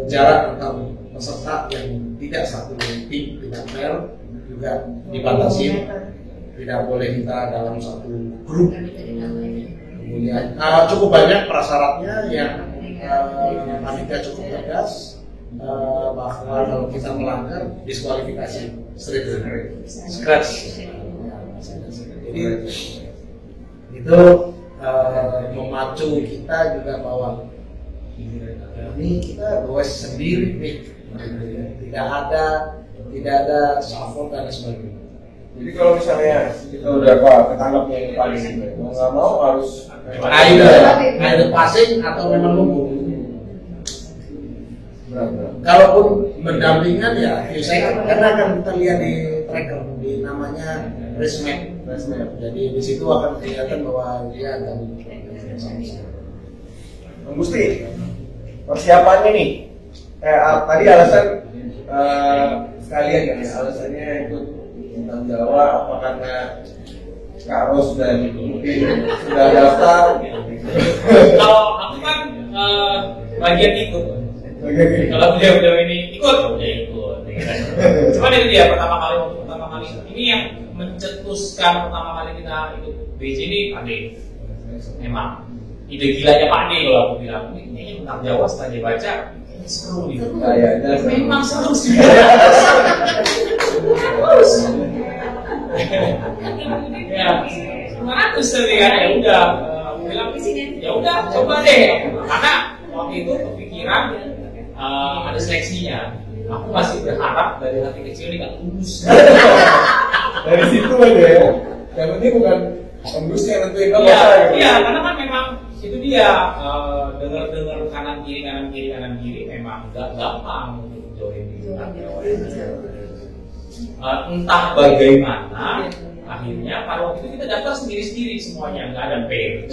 Jarak antar peserta yang tidak satu tim, tidak fair, juga dibatasi. Tidak boleh kita dalam satu grup. Kemudian cukup banyak prasyaratnya yang panitia cukup tegas, bahwa kalau kita melanggar diskualifikasi scratch. Jadi itu memacu kita juga bahwa ini kita goes sendiri nih, tidak ada support dan sebagainya. Jadi kalau misalnya kita udah ketangkap yang paling mau nggak mau harus either passing atau memang nunggu. Kalaupun mendampingan ya saya karena akan kita lihat di tracker di namanya race map. Jadi di situ akan kelihatan bahwa dia akan Gusti, persiapannya nih tadi alasan sekalian kan ya, alasannya ikut tentang Jawa apa karena Kak Ros dan mungkin sudah daftar. Kalau aku kan bagian ikut. Kalau beliau ini ikut, ya ikut. Cuman itu dia pertama kali ini yang mencetuskan pertama kali kita ikut BC ini Pak D. Memang ide gilanya Pak D kalau aku bilang ini tentang Jawa setelah dia baca seru gitu. Memang seru sih. Ya, 500 tadi kan ya udah bilang ya udah coba deh karena waktu itu kepikiran ada seleksinya. Aku masih berharap dari hati kecil ini nggak lulus. Dari situ aja ya. Yang penting bukan Gusti yang nentuin apa. Iya, karena kan memang itu dia dengar kanan kiri memang nggak gampang untuk join di entah bagaimana akhirnya pada waktu itu kita daftar sendiri semuanya nggak ada pair.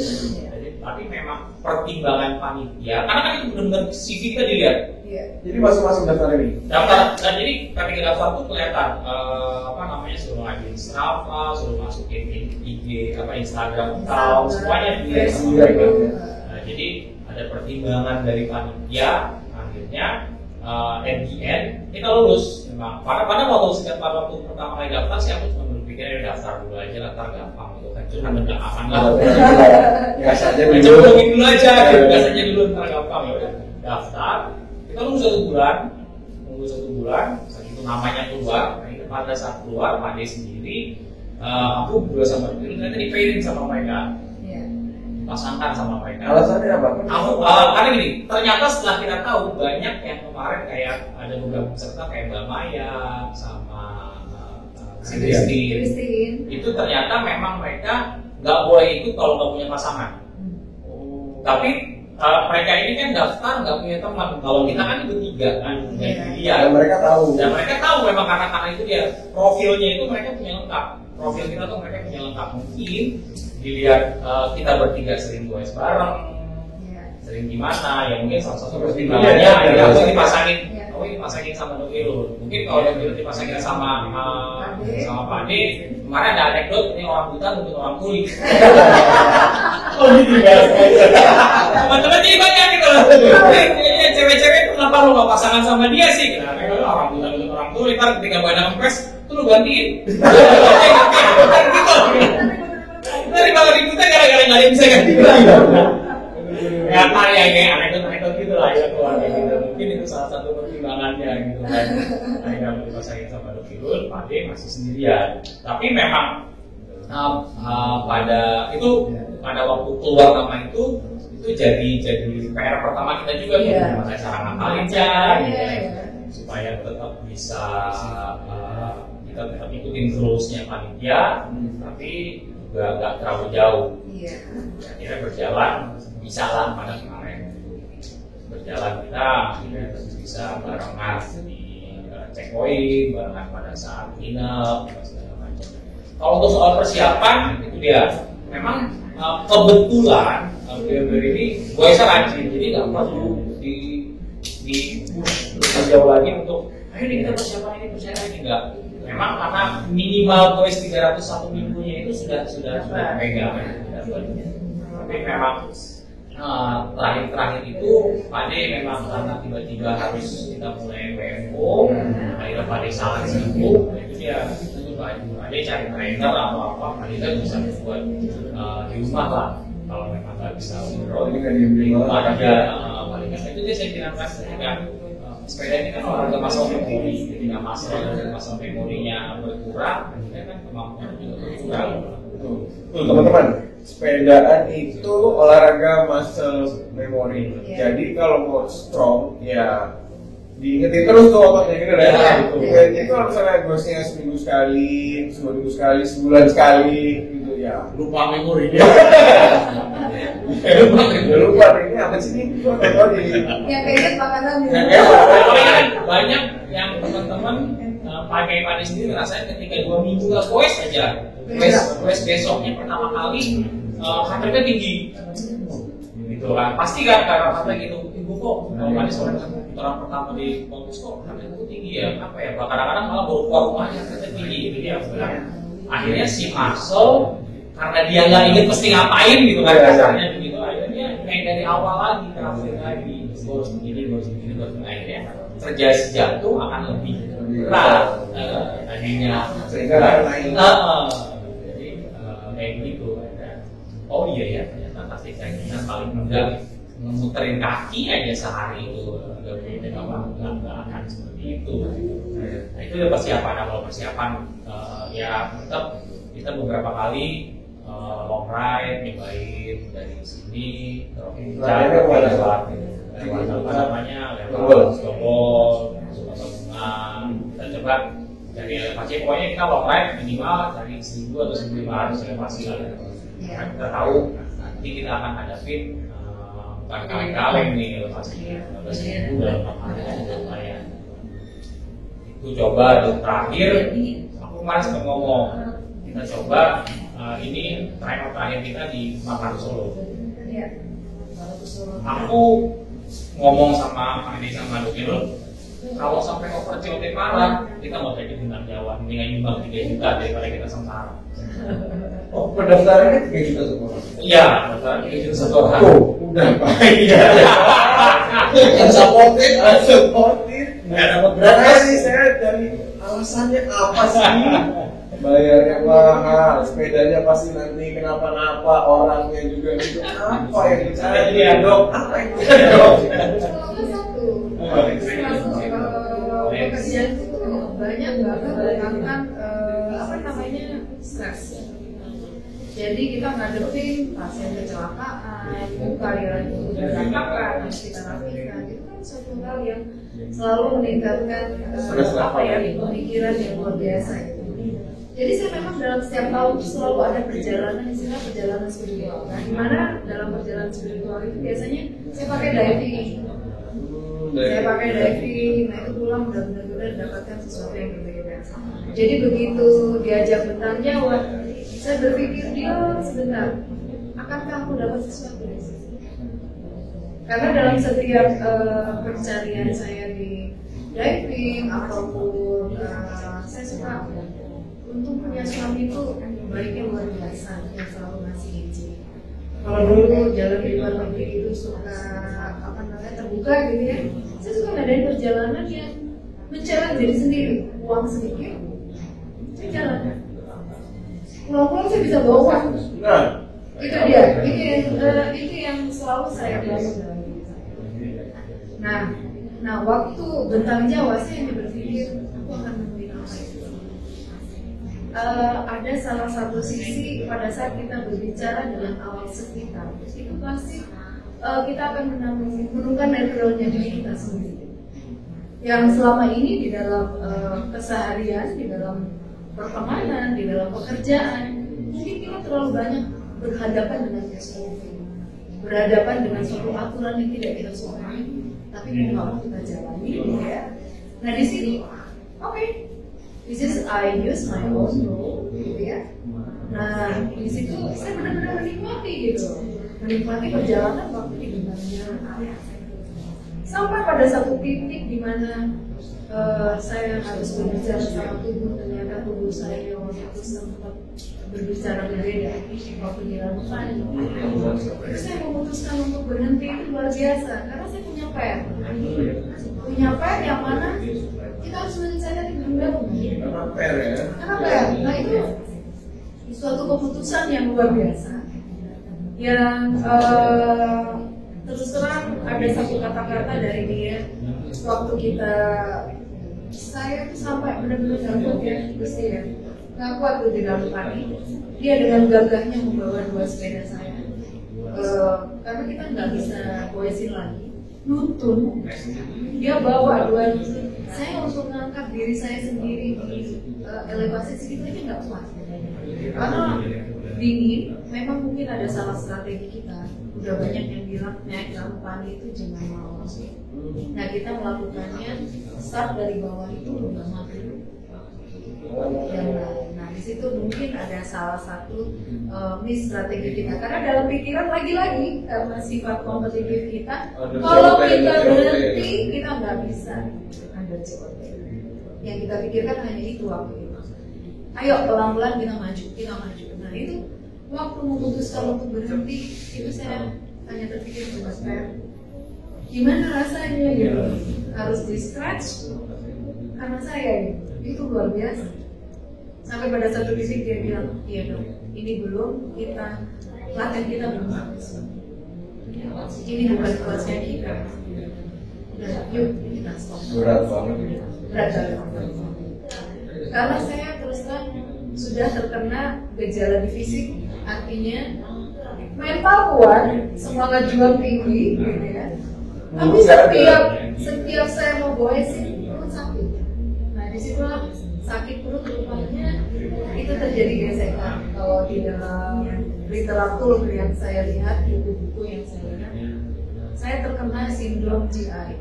Tapi memang pertimbangan panitia karena kan itu benar-benar CV kita dilihat. Jadi masuk daftar ini. Daftar dan jadi ketika daftar tuh kelihatan suruh ngajuin Strava, suruh masukin IG Instagram account semuanya dilihat. Jadi ada pertimbangan dari panitia akhirnya at the end kita lulus. Memang pada waktu pertama kali daftar sih aku cuma berpikir daftar dulu aja daftar gampang gitu kan cuma benda aman lah. Gas aja dulu aja gas aja dulu ntar gampang ya udah daftar. Kita nunggu 1 bulan saat itu namanya keluar. Pada saat keluar Pak D sendiri aku berdua sama dia ternyata dipairin sama mereka. Pasangkan sama mereka. Alasannya apa? Karena gini, ternyata setelah kita tahu banyak yang kemarin kayak ada beberapa peserta kayak Mbak Maya sama Christine. Itu ternyata memang mereka nggak boleh ikut kalau nggak punya pasangan. Tapi mereka ini kan daftar nggak punya teman. Kalau kita kan bertiga kan, dan mereka tahu memang karena itu dia profilnya itu mereka punya lengkap. Profil kita tuh mereka punya lengkap mungkin. Dilihat kita bertiga sering goes bareng, sering gimana ya mungkin salah satu pertimbangannya aku dipasangin sama Dokirul. Mungkin kalau Dokirul dipasangin sama Pak D, kemarin ada anekdot ini orang buta mungkin orang tuli. Oh gitu ya. Teman-teman jadi banyak gitu. Cewek-cewek itu kenapa lu gak pasangan sama dia sih? Karena orang buta mungkin orang tuli. Ntar ketika gue ada kempes, tuh lu gantiin. Gitu. Dari bawah ributnya gara-gara nggak ada yang bisa ganti lagi. Ya kayak anekdot gitu lah ya keluarga gitu. Mungkin itu salah satu pertimbangannya gitu kan. Akhirnya dipasangin sama Dokirul, Pak D masih sendirian. Tapi memang pada waktu keluar nama itu jadi PR pertama kita juga gitu. Gimana cara ngakalinnya gitu supaya tetap bisa kita tetap ikutin rulesnya panitia, tapi nggak terlalu jauh. Akhirnya berjalan bisa lah pada kemarin berjalan kita akhirnya bisa barengan di checkpoint, barengan pada saat cleanup segala macam. Kalau untuk soal persiapan itu dia memang kebetulan beliau ini gue rajin jadi nggak perlu di push lebih jauh lagi untuk ayo nih kita persiapan ini enggak. Memang karena minimal voice 301 minggunya itu sudah pegang. Tapi memang terakhir itu Pade memang karena tiba-tiba harus kita mulai WFO, akhirnya Pade salah sibuk, itu dia itu Pade cari trainer atau apa, Pade kan bisa buat di rumah lah. Kalau memang nggak bisa umroh, di rumah aja paling nggak. Itu dia saya bilang kan ketika sepeda ini kan olahraga muscle memori, ketika muscle memorinya berkurang, akhirnya kan kemampuan juga berkurang. Tuh, teman-teman, sepedaan itu olahraga muscle memory. Jadi kalau mau strong, ya diingetin terus tuh ototnya gitu ya. Jadi kalau misalnya gosnya seminggu sekali, 2 minggu sekali, sebulan sekali, gitu ya. Lupa memori. Lupa ini apa sih ini? Ya kayaknya makanan Banyak yang teman-teman pakai Pade sendiri ngerasain ketika 2 minggu nggak goes aja. Goes besoknya pertama kali HTP tinggi. Gitu kan. Pasti kan karena HTP gitu. Ibu kok kalau Pade orang pertama di fokus kok HTP tinggi ya. Apa ya? Kadang-kadang malah baru keluar rumahnya HTP tinggi. Jadi dia bilang akhirnya si muscle karena dia nggak inget mesti ngapain gitu kan kasarnya begitu. Akhirnya kayak dari awal lagi terapin lagi. Harus begini. Akhirnya terjadi jatuh akan lebih berat tadinya sehingga naik. Jadi kayak gitu. Oh iya ya, ternyata pasti kita paling enggak memuterin kaki aja sehari itu nggak beda nggak akan seperti itu. Nah itu ya persiapan. Kalau persiapan ya tetap kita beberapa kali long ride nyobain dari sini terus lewat apa namanya lewat Stokol, Bunga. Kita coba dari elevasi, pokoknya kita long ride minimal dari 1.000 atau 1.500 elevasi lah. Kita tahu nanti kita akan hadapin bukan kaleng-kaleng nih elevasinya 15.000 dalam 6 hari lumayan. Itu coba terakhir aku kemarin sempat ngomong kita coba ini terakhir kita di Makassar Solo. Aku ngomong sama Pak Edi sama Dukil, kalau sampai over COT parah, kita mau jadi bintang Jawa, mendingan nyumbang 3 juta daripada kita sengsara. Oh, pendaftarannya 3 juta semua? Iya, pendaftaran 3 juta satu orang. Oh, udah baik ya. Yang supported, Nggak dapat berapa sih saya dari alasannya apa sih? Bayarnya mahal, sepedanya pasti nanti kenapa-napa, orangnya juga gitu. Apa yang dicari dia dok? Apa yang dicari dok? Pekerjaan itu banyak banget menggunakan apa namanya stres. Jadi kita ngadepin pasien kecelakaan, karyawan itu berantakan, harus kita rapikan. Itu kan suatu hal yang selalu meningkatkan apa ya pemikiran yang luar biasa gitu. Jadi saya memang dalam setiap tahun itu selalu ada perjalanan, istilah perjalanan spiritual. Nah, di mana dalam perjalanan spiritual itu biasanya saya pakai diving. Saya pakai diving, nah itu pulang benar-benar mendapatkan sesuatu yang berbeda. Jadi begitu diajak bentang Jawa, saya berpikir dia sebentar, akankah aku dapat sesuatu dari situ? Karena dalam setiap pencarian saya di diving ataupun saya suka untuk punya suami itu baiknya luar biasa, yang selalu ngasih izin. Kalau dulu jalan di luar negeri itu suka apa namanya terbuka gitu ya, saya suka ngadain perjalanan yang menjalan diri sendiri, uang sedikit, saya jalan. Pulang-pulang saya bisa bawa uang. Nah, Itu dia, itu yang selalu saya bilang dalam diri saya. Nah waktu bentang Jawa saya hanya berpikir aku akan menemukan apa itu. Ada salah satu sisi pada saat kita berbicara dengan alam sekitar, itu pasti kita akan menemukan backgroundnya diri kita sendiri. Yang selama ini di dalam keseharian, di dalam pertemanan, di dalam pekerjaan, mungkin kita terlalu banyak berhadapan dengan SOP, berhadapan dengan suatu aturan yang tidak kita sukai, tapi mau nggak kita jalani, ya. Nah di sini, oke. This is I use my own role, gitu ya. Nah, di situ saya benar-benar menikmati gitu, menikmati perjalanan waktu di bentang Jawa. Sampai pada satu titik di mana saya harus berbicara sama tubuh, ternyata tubuh saya yang waktu itu sempat berbicara berbeda waktu di lakukan. Terus saya memutuskan untuk berhenti itu luar biasa karena saya punya per yang mana kita harus mencari dalam. Karena per ya. Karena per, nah itu suatu keputusan yang luar biasa yang terus terang ada satu kata-kata dari dia waktu saya tuh sampai benar-benar gabung ya, Gusti ya. Nggak kuat tuh di dalam panik. Dia dengan gagahnya membawa 2 sepeda saya. Karena kita nggak bisa goesin lagi, nuntun. Dia bawa 2. Saya untuk mengangkat diri saya sendiri di elevasi segitu aja nggak kuat. Karena dingin, memang mungkin ada salah strategi kita. Udah banyak yang bilang naik dalam panik itu jangan mau. Nah kita melakukannya start dari bawah itu bersama dulu. Nah di situ mungkin ada salah satu miss strategi kita karena dalam pikiran lagi-lagi karena sifat kompetitif kita, kalau kita berhenti kita nggak bisa ada COD. Yang kita pikirkan hanya itu waktu itu. Ayo pelan-pelan kita maju. Nah itu waktu memutuskan untuk berhenti itu saya hanya terpikir sebentar. Gimana rasanya gitu? Harus di scratch karena saya itu luar biasa. Sampai pada satu titik dia bilang, iya dong, ini belum kita latihan kita belum habis. Ini bukan kelasnya kita. Udah, yuk kita stop. Berat banget. Berat banget. Karena saya terus terang sudah terkena gejala di fisik, artinya mental kuat, semangat juang tinggi, gitu ya. Tapi setiap saya mau goesin perut sakit. Nah disitulah sakit perut rupanya itu terjadi gesekan. Kalau di dalam literatur yang saya lihat, buku-buku yang saya lihat, saya terkena sindrom GI,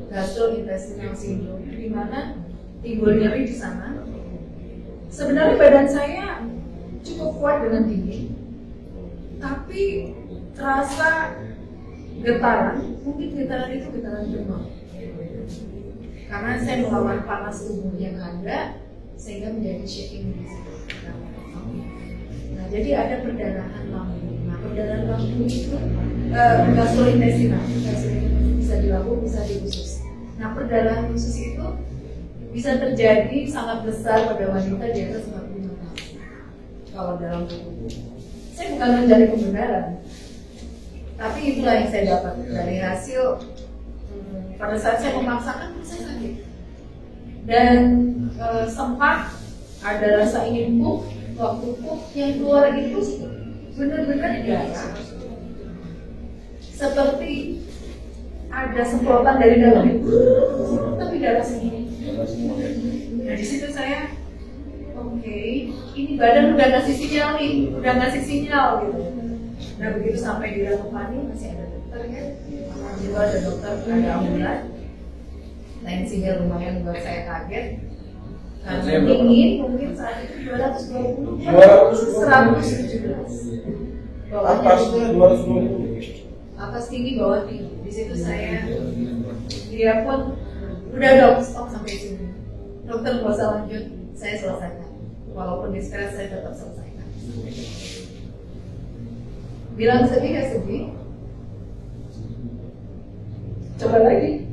gastrointestinal syndrome, di mana timbul nyeri di sana. Sebenarnya badan saya cukup kuat dengan dingin, tapi terasa getaran, mungkin getaran itu getaran demam. Karena saya melawan panas tubuh yang ada, sehingga menjadi shaking di situ. Nah, jadi ada perdarahan lambung. Nah, perdarahan lambung itu gastrointestinal, bisa di lambung, bisa di usus. Nah, perdarahan usus itu bisa terjadi sangat besar pada wanita di atas 45 tahun. Kalau dalam buku, saya bukan mencari kebenaran. Tapi itulah yang saya dapat dari hasil pada saat saya memaksakan saya sakit dan sempat ada rasa ingin pup. Waktu pup yang keluar itu benar-benar darah seperti ada semprotan dari dalam, tapi darah segini. Nah di situ saya oke, ini badan udah ngasih sinyal gitu. Nah begitu sampai di dalam panik masih ada dokter ya, juga ada dokter, ada ambulan. Tensinya lumayan buat saya kaget. Karena dingin mungkin saat itu 220, 117. Apasnya 220. Atas tinggi, bawah tinggi. Di situ saya, dia pun udah dok stop sampai sini. Dokter nggak usah lanjut, saya selesaikan. Walaupun di stres saya tetap selesaikan. Bilang sedih ya sedih. Coba lagi.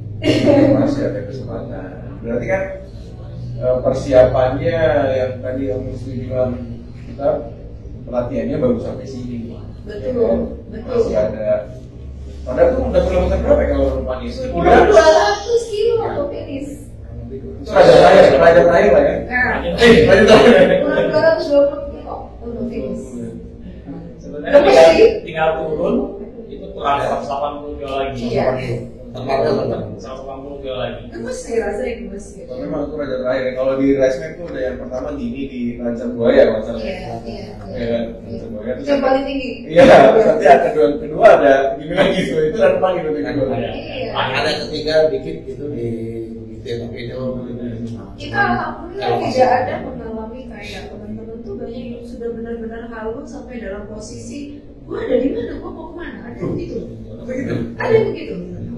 Masih ada kesempatan. Berarti kan persiapannya yang tadi yang mesti bilang kita pelatihannya baru sampai sini. Betul. Masih ada. Padahal tuh udah kilometer berapa ya kalau manis? Udah 200 kilo untuk finish. Raja terakhir lah ya. Raja terakhir. Kurang 220 kilo untuk finish. Sebenarnya tinggal turun itu kurang 180 kilo lagi. Iya. 180 kilo lagi. Gemes sih rasanya gemes gitu. Tapi memang itu raja terakhir. Kalau di Resmek tuh ada yang pertama gini di Rancang Buaya masalah. Iya. Rancang Buaya. Yang paling tinggi. Iya. Nanti ada kedua ada gini lagi gitu. Itu kan pagi itu kedua. Iya. Ada ketiga dikit gitu di video. Kita alhamdulillah tidak ada mengalami kayak teman-teman tuh banyak yang sudah benar-benar halu sampai dalam posisi gua ada di mana, gua mau kemana, ada yang begitu. Ada yang begitu.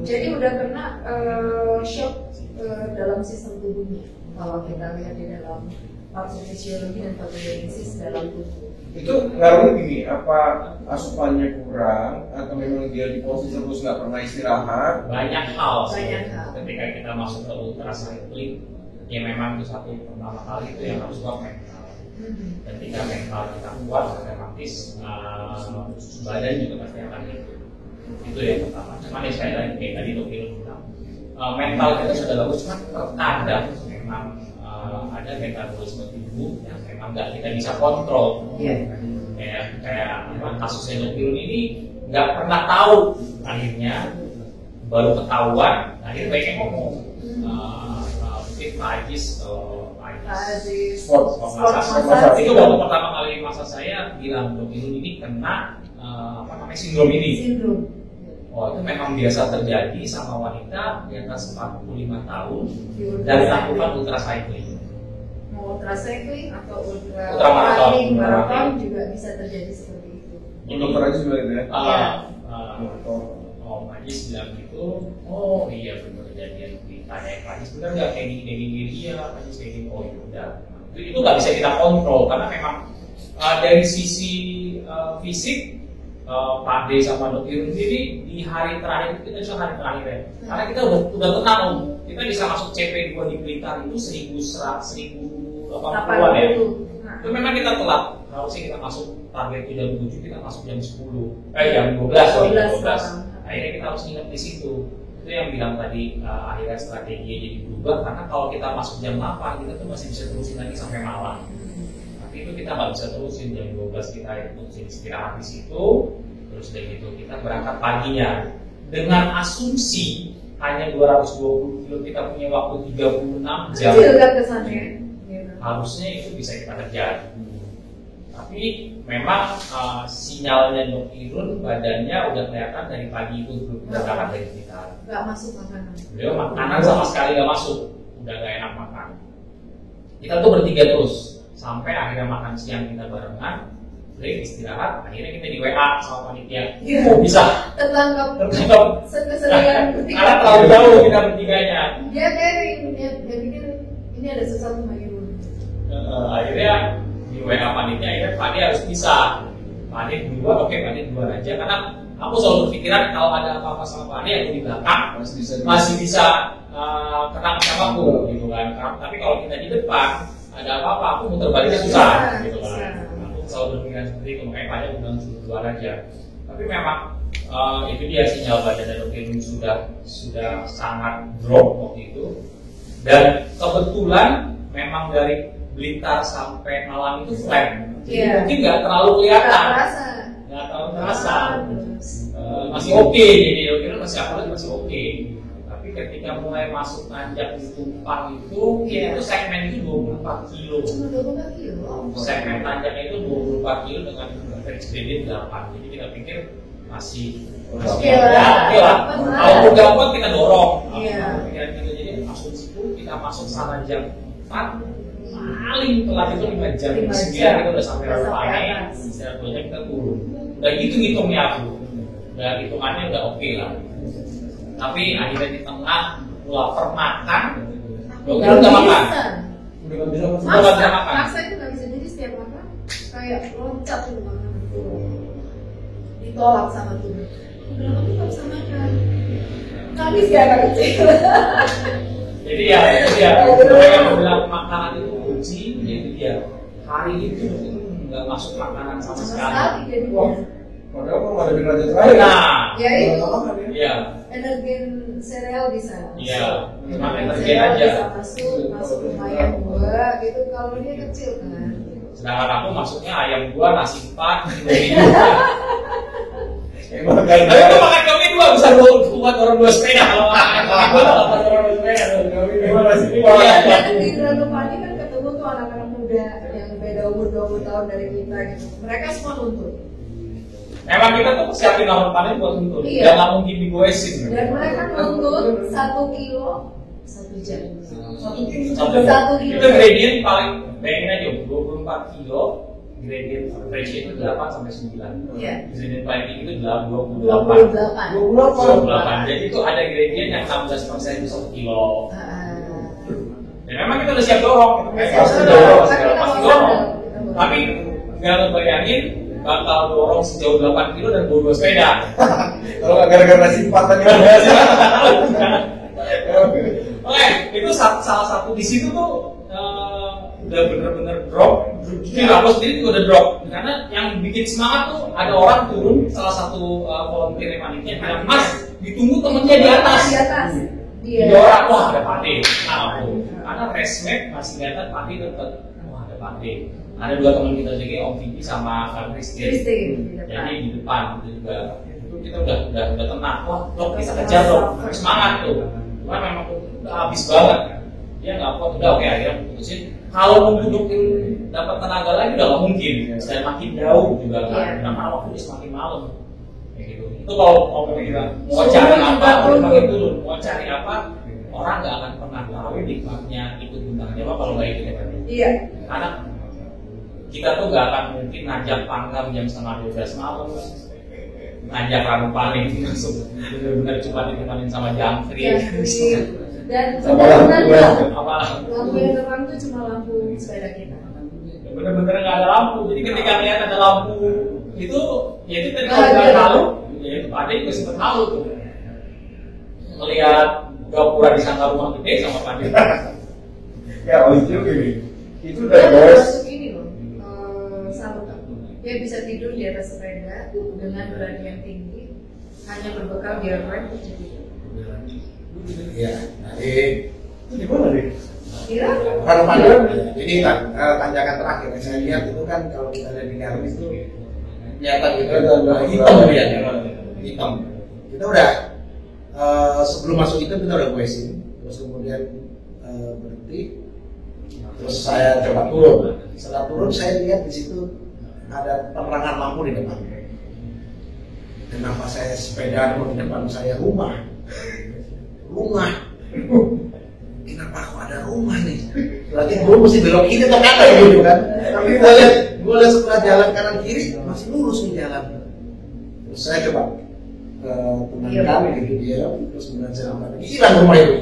Jadi udah kena shock dalam sistem tubuhnya. Kalau kita lihat di dalam fisiologi dan pathogenesis dalam tubuh. Itu ngaruhnya gini, apa asupannya kurang atau memang dia di posisi terus nggak pernah istirahat? Banyak hal sih. Banyak hal. Ketika kita masuk ke ultracycling, ya memang itu satu pertama kali itu yang harus kuat mental. Ketika mental kita kuat, otomatis badan juga pasti akan ikut. Itu yang pertama. Cuman ya sekali lagi kayak tadi Dok Ilmu bilang, mental kita sudah bagus, cuma terkadang memang ada metabolisme tubuh yang memang nggak kita bisa kontrol. Kayak kasusnya Dok Ilmu ini nggak pernah tahu, akhirnya baru ketahuan, akhirnya baiknya ngomong. Mungkin Pak Ajis Sport massage. Itu waktu pertama kali masa saya bilang Dok Ilmu ini kena sindrom ini. Oh, itu memang biasa terjadi sama wanita di atas 45 tahun dan dilakukan ultracycling. Ultracycling atau ultramarathon juga bisa terjadi seperti itu. Dokter aja juga itu ya. Om Ajis bilang gitu. Oh iya benar kejadian ditanya Ajis benar nggak kayak gini iya Ajis kayak gini. Oh iya udah. Itu nggak bisa kita kontrol karena memang dari sisi fisik. Pak D sama Dok Ilmu ini di hari terakhir kita bisa hari terakhir ya. Karena kita udah tenang Om. Kita bisa masuk CP2 di Blitar itu 1080-an ya. Itu memang kita telat. Harusnya kita masuk target jam 7, kita masuk jam 10. Jam 12. Akhirnya kita harus ingat di situ. Itu yang bilang tadi akhirnya strategi jadi berubah karena kalau kita masuk jam 8 kita tuh masih bisa terusin lagi sampai malam. Itu kita nggak bisa terusin jam 12 kita terusin istirahat di situ, terus dari itu kita berangkat paginya dengan asumsi hanya 220 kilo kita punya waktu 36 jam. Harusnya itu bisa kita kejar. Tapi memang sinyalnya Dok Irun badannya udah kelihatan dari pagi itu belum kita berangkat dari kita. Nggak masuk makanan. Beliau makanan sama sekali nggak masuk, udah nggak enak makan. Kita tuh bertiga terus. Sampai akhirnya makan siang kita barengan, break istirahat, akhirnya kita di WA sama panitia. Oh bisa tertangkap keserian karena terlalu jauh kita bertiganya. Dia caring, dia pikir ini ada sesuatu sama Irun. Akhirnya di WA panitia, akhirnya Pak D harus bisa. Pak D dua, oke Pak D dua aja karena aku selalu berpikiran kalau ada apa-apa sama Pak D aku di belakang masih bisa kena sama aku gitu kan. Tapi kalau kita di depan ada apa-apa, aku muter baliknya susah gitu kan. Aku selalu berpikiran seperti itu, makanya banyak bilang suruh keluar aja. Tapi memang itu dia sinyal badan Dok Ilmu sudah sangat drop waktu itu. Dan kebetulan memang dari Blitar sampai Malang itu flat. Jadi mungkin nggak terlalu kelihatan. Nggak terlalu terasa. Masih oke, jadi Dok Ilmu masih akurat, masih oke. Ketika mulai masuk nanjak di Tumpang itu segmen itu 24 kilo. Cuma 24 kilo? Segmen nanjaknya itu 24 kilo dengan XDD 8. Jadi kita pikir masih oke lah. Kalau udah kuat kita dorong. Pikiran kita jadi asumsi itu kita masuk sana jam 4 paling telat itu 5 jam. 9 kita udah sampai Rupane. Istirahat 2 jam kita turun. Udah gitu ngitungnya aku. Udah hitungannya udah oke lah. Tapi akhirnya di tengah lapar makan, Dok Ilmu nggak makan. Udah nggak bisa makan. Udah nggak bisa makan. Maksa itu nggak bisa, jadi setiap makan kayak loncat tuh makanan. Ditolak sama tubuh. Udah kamu nggak bisa makan. Kami sih agak kecil. Jadi ya itu dia. Mereka bilang makanan itu kunci. Jadi dia hari itu nggak masuk makanan sama sekali. Jadi padahal kalau ada derajat lain. Nah, ya itu. Iya. Energen sereal bisa. Iya. Cuma energen aja. Bisa masuk lumayan gua gitu kalau dia kecil kan. Sedangkan aku masuknya ayam gua, nasi 4, Tapi itu makan kami 2 bisa buat orang 2 sepeda kalau makan kami 2 dapat orang 2 sepeda. Dan di Ranupani kan ketemu tuh anak-anak muda yang beda umur 20 tahun dari kita gitu. Mereka semua nuntut. Emang kita tuh siapin lawan panen buat nuntut. Iya. Nggak mungkin digoesin. Dan mereka nuntut 1 kilo 1 jam. 1 kilo. Itu gradient paling bayangin aja 24 kilo gradient ratio itu 8 sampai 9. Iya. Gradient climbing itu 28. 28. Jadi itu ada gradient yang 16% itu 1 kilo. Ah. Dan memang kita udah siap dorong, pasti Siap dorong, dorong. pasti dorong. Tapi nggak ngebayangin bakal dorong sejauh 8 kilo dan bawa 2 sepeda. Kalau nggak gara-gara sifat tadi Oke, itu salah satu di situ tuh udah bener-bener drop. Aku sendiri juga udah drop karena yang bikin semangat tuh ada orang turun, salah satu volunteer paniknya bilang, Mas, ditunggu temennya di atas. Di atas. Iya. Tiga orang, wah ada Pate. Nah, karena resmek masih kelihatan Pate tetap, wah ada Pate. Ada 2 teman kita juga, Om Vicky sama Kak Christine. Jadi di depan itu juga itu kita udah tenang. Wah, dok kita kejar dok, semangat tuh. Cuma memang udah habis banget. Dia nggak kuat, udah oke akhirnya putusin. Kalau mau dudukin dapat tenaga lagi udah nggak mungkin. Dan makin jauh juga kan. Karena waktu udah semakin malam. Kayak gitu. Itu kalau kita mau cari apa, udah makin turun. Mau cari apa, orang nggak akan pernah tahu nikmatnya ikut bintang Jawa kalau nggak ikut ya. Iya. Karena kita tuh nggak akan mungkin ngajak panggang jam setengah 12 malam, ngajak Ranu paling masuk benar-benar cuma ditemanin sama jangkrik. Dan Sama benar-benar apa lampu yang terang itu cuma lampu sepeda kita. bener-bener nggak ada lampu. Jadi ketika lihat ada lampu itu, ya itu tadi kalau nggak halu, ya itu Pade juga sempet halu tuh. Melihat gapura disangka rumah gede sama Pade. ya lucu gini itu udah Dan bos termasuk ini loh, salut. Dia bisa tidur di atas sepeda dengan berat yang tinggi, hanya berbekal gear rem. Iya, jadi itu di mana deh Kira? Ranu Padang ini kan tanjakan terakhir yang saya lihat itu kan kalau kita lihat di Garmis itu kelihatan gitu hitam dia, hitam. Kita udah sebelum masuk itu kita udah questing, terus kemudian berhenti, terus saya coba turun. Setelah turun saya lihat di situ ada penerangan lampu di depan. Kenapa saya sepeda di depan saya rumah? Kenapa kok ada rumah nih? Berarti gue mesti belok kiri atau kanan gitu kan? Tapi gue lihat setelah jalan kanan kiri masih lurus nih jalan. Terus saya coba ke teman kami gitu dia, terus kemudian saya bilang hilang rumah itu.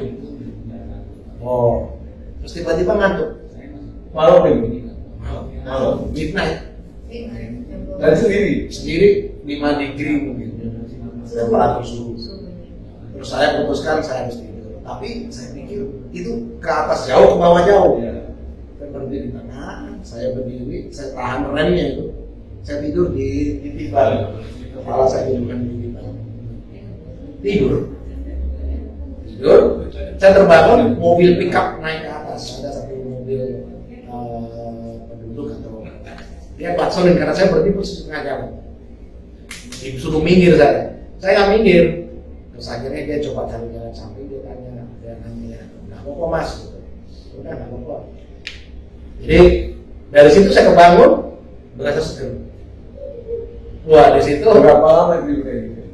Oh, terus tiba-tiba ngantuk. malam ini Malam, midnight. dan Sendiri 5 degree mungkin. Temperatur suhu. Terus saya putuskan saya harus tidur. Tapi saya pikir itu ke atas jauh, ke bawah jauh. Saya berhenti di tengah, saya berdiri, saya tahan remnya itu. Saya tidur di titipan. Kepala saya dudukkan di titipan. Tidur. Saya terbangun, mobil pickup naik ke atas. Ada satu mobil penduduk atau dia klaksonin karena saya berhenti posisi tengah jalan. Disuruh minggir saya nggak minggir. Terus akhirnya dia coba cari jalan samping, dia nanya, nggak apa-apa mas, gitu. Udah nggak apa-apa. Jadi dari situ saya kebangun, berasa seger. Wah di situ berapa lama itu kayak gitu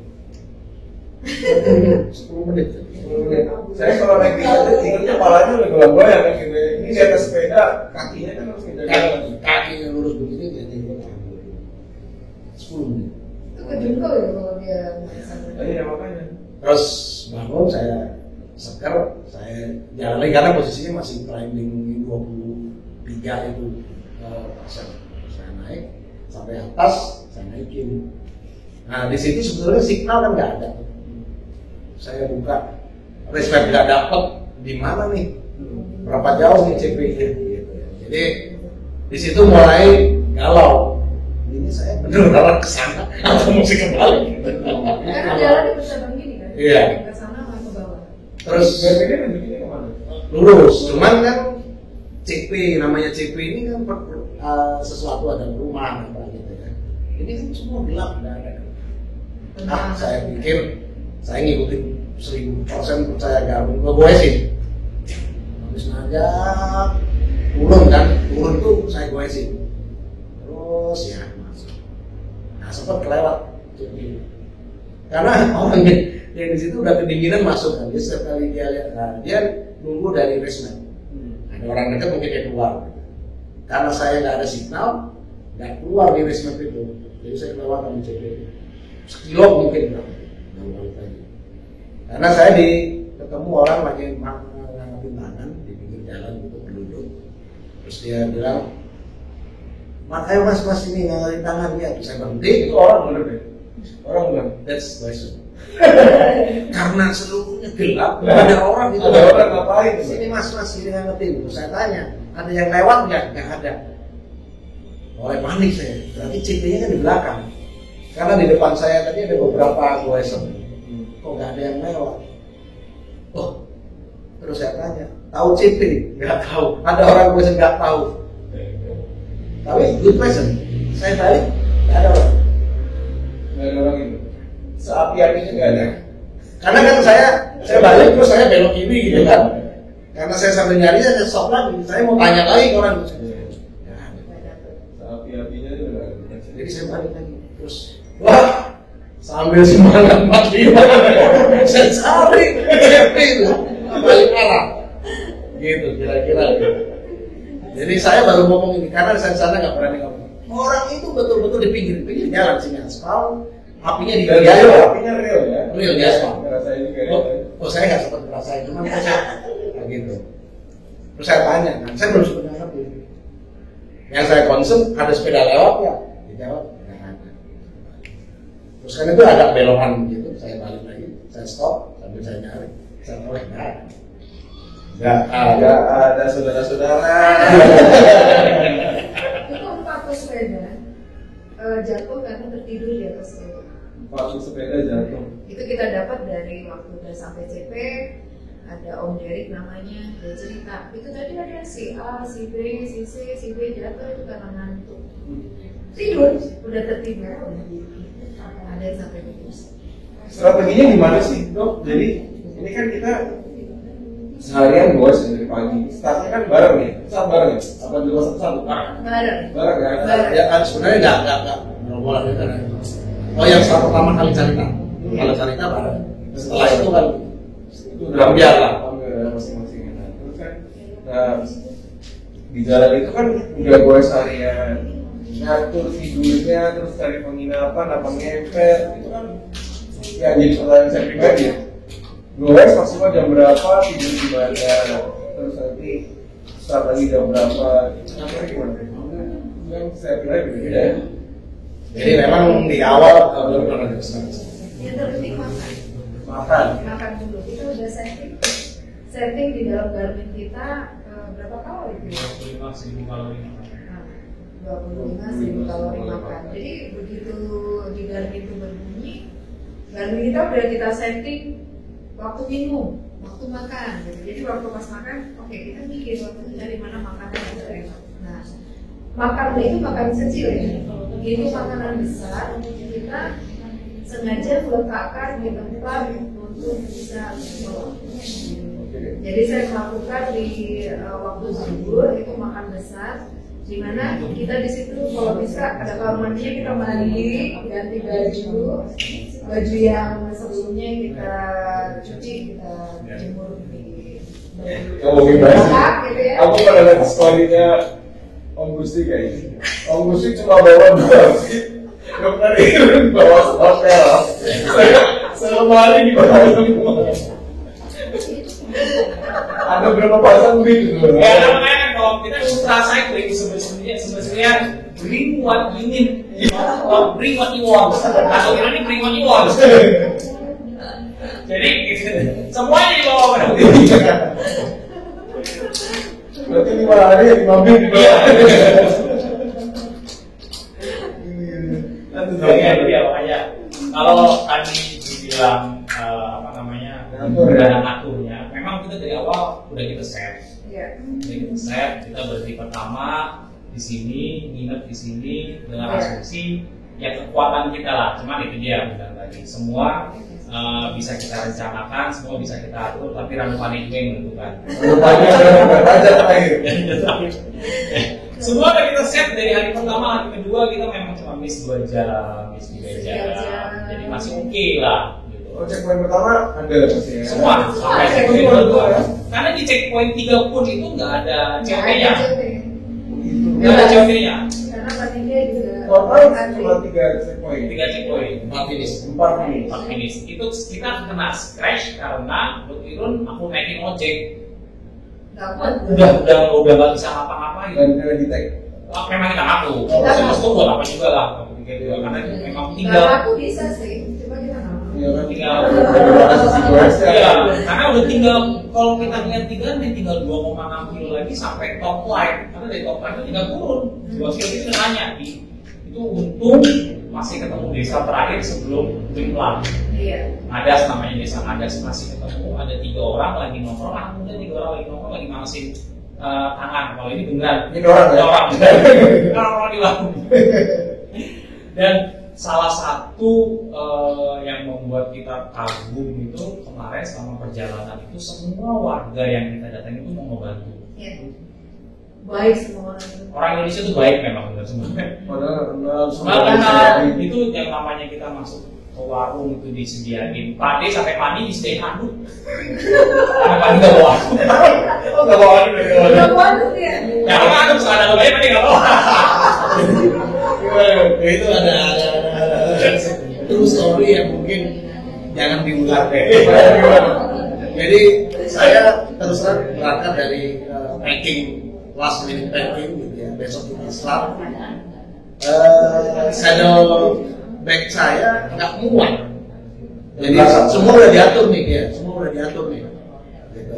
10 menit. saya kalau naik bis aja tidurnya kepalanya udah goyang-goyang kan gitu ini di atas sepeda kakinya kan harus kita Kaki yang lurus begini dia tidur 10 menit. Itu kejungkau ya kalau dia. iya makanya Terus bangun saya seger, saya jalan karena posisinya masih climbing 23 itu persen. Saya naik sampai atas, saya naikin. Nah di situ sebetulnya signal kan nggak ada. Saya buka, respect nggak dapet di mana nih, berapa jauh nih CP-nya. Gitu. Jadi di situ mulai galau. Ini saya benar-benar kesana atau mesti kembali? Karena jalannya bisa begini kan? Iya. Ke sana sama ke bawah. Terus BPD tunjukinnya kemana? lurus, cuman kan CP, namanya CP ini kan sesuatu ada rumah apa gitu kan. Ini kan semua gelap, nggak ada. Nah, saya pikir saya ngikutin 1000% percaya gabung ngegoesin. Habis nanjak turun tuh saya goesin. Terus ya masuk. Nah sempat kelewat CP. Karena orang yang di situ udah kedinginan masuk kan. Dia setiap kali dia lihat, nah, dia nunggu dari resmen. Ada orang dekat mungkin dia keluar. Karena saya nggak ada signal, nggak keluar di Wisma itu, jadi saya lewat di CP sekilo mungkin berapa, nggak balik lagi. Karena saya ketemu orang lagi ngangkatin tangan di pinggir jalan gitu penduduk, terus dia bilang, "Ayo mas ini ngangkatin tangan ya," terus saya berhenti. Itu orang bener deh. Orang bilang, That's why. Karena seluruhnya gelap, ada orang itu. ada orang ngapain? Sini mas ini ngangetin. Terus saya tanya, ada yang lewat nggak? Nggak ada. Oh, panik saya. Berarti CP-nya kan di belakang. Karena di depan saya tadi ada beberapa goesem. Kok nggak ada yang lewat? Oh, terus saya tanya, tahu CP? Nggak tahu. Ada orang goesem nggak tahu. Tapi good question. Saya balik, nggak ada orang. Nggak ada orang itu. Seapi-apinya nggak ada. Karena kan saya balik terus saya belok kiri gitu kan. Karena saya sambil nyari saya stop lagi. Saya mau tanya lagi ke orang. Seapi-apinya itu nggak ada. Jadi saya balik lagi terus wah sambil semangat mati saya cari itu balik arah gitu kira-kira gitu. Jadi saya baru ngomong ini karena saya sana nggak berani ngomong. Orang itu betul-betul di pinggir jalan sini aspal. Apinya di Dan garis, apinya real ya? Real di aspal. Ngerasain juga ya? Saya nggak sempat ngerasain, cuman saya kayak gitu. Terus saya tanya, kan saya belum sempat ngerti. Yang saya konsum ada sepeda lewat ya? Dijawab nggak ada. Terus kan itu ada belokan gitu, saya balik lagi, saya stop sambil saya nyari, saya oleh nggak ada saudara-saudara. Itu 4 pesepeda jatuh karena tertidur di atas sepeda. Waktu sepeda jatuh. Itu kita dapat dari waktu udah sampai CP, ada Om Derek namanya, dia cerita itu tadi ada si A, si B, si C, si B jatuh itu karena ngantuk tidur, udah tertidur ada yang sampai begitu. Strateginya gimana sih dok? Jadi ini kan kita seharian bos dari pagi, startnya kan bareng nih, saat bareng ya? Apa dulu satu-satu? Bareng Bareng ya? ya kan sebenarnya nggak boleh itu kan. Oh yang saat pertama kali cerita, kalau cerita bareng. Setelah itu kan Itu udah biar lah. masing-masing. Nah, terus kan di jalan itu kan udah gue seharian ngatur tidurnya, terus cari penginapan, apa ngepet, itu kan ya jadi pertanyaan saya pribadi ya. Gue maksimal jam berapa, tidur di mana, terus nanti start lagi jam berapa, apa gimana? Yang saya pribadi beda ya. Jadi memang di awal belum pernah dipesan. Yang terpenting Makan. makan dulu. Kita udah setting di dalam Garmin kita berapa kalori itu ya? 25.000 kalori. 25.000 kalori makan. Jadi begitu di Garmin itu berbunyi, Garmin kita udah kita setting waktu minum, waktu makan. Gitu. Jadi waktu pas makan, oke, kita mikir waktu dari mana makanan yang enak. Nah, makan itu makan kecil ya. Begitu makanan besar, kita sengaja meletakkan di tempat untuk bisa bawa. Jadi saya melakukan di waktu zuhur itu makan besar, di mana kita di situ kalau bisa ada kamar mandinya kita mandi, ganti baju yang sebelumnya kita cuci, kita jemur di Ngomongin bahasa, gitu ya. aku pernah lihat story-nya Om Gusti kayaknya. Om Gusti cuma bawa 2 sih. Dokter Irun bawa hotel. Saya kemarin di bawah semua. Ada berapa pasang begitu? Ya namanya kan kalau kita ultra cycling sebenarnya bring what you need, bring what you want. Atau ini bring what you want. Jadi semuanya dibawa berarti. Berarti 5 hari 5 minggu di bawah. Iya makanya kalau tadi dibilang apa namanya aturnya, memang kita dari awal udah kita set. Kita berhenti pertama di sini, nginep di sini dengan asumsi ya kekuatan kita lah. Cuman itu dia bilang tadi semua bisa kita rencanakan, semua bisa kita atur, tapi ranu panik yang menentukan. Semua udah kita set dari hari pertama, hari kedua kita memang cuma miss 2 jam, miss 3 jam, jadi masih oke lah. Gitu. Oh, checkpoint pertama ada pasti ya? Semua sampai checkpoint kedua ya. Karena di checkpoint 3 pun itu nggak ada COP-nya, nggak ada COP-nya. Karena paniknya total cuma 3 checkpoint. 3 checkpoint. 4 finish. 4 finish. 4 finish. Itu kita kena scratch karena Irun aku naikin ojek. Nggak kuat. Udah nggak bisa ngapa-ngapain. Dan kena di tag. Memang kita ngaku. Terus tuh buat apa juga lah. Karena memang tinggal. Nggak aku bisa sih. Coba kita ngaku. Iya kan Tinggal. Iya. Karena udah tinggal kalau kita lihat tinggal 2,6 kilo lagi sampai top line. Karena dari top line itu tinggal turun. 2 kilo itu nanya itu untung masih ketemu desa terakhir sebelum Jemplang. Iya. Ngadas namanya desa Ngadas masih ketemu. Ada 3 orang lagi nongkrong. Udah 3 orang lagi nongkrong lagi manasin tangan. Kalau ini beneran. Ini orang ya? Orang di warung. Dan salah satu yang membuat kita kagum itu kemarin selama perjalanan itu semua warga yang kita datang itu mau membantu. Iya. Baik semua orang itu. Orang Indonesia itu baik memang benar semuanya. Padahal Itu yang namanya kita masuk ke warung itu disediain pade sampai pani disediain handuk. Karena pani nggak bawa. Oh nggak bawa handuk. Nggak kuat tuh ya. Ya kalau handuk suka ada lebih pani nggak bawa. Itu ada true story yang mungkin jangan diulang deh. Jadi saya terus terang berangkat dari packing, last minute packing gitu ya, besok kita Islam. Saddle bag saya nggak muat. Jadi semua udah diatur nih ya, semua udah diatur nih. Gitu.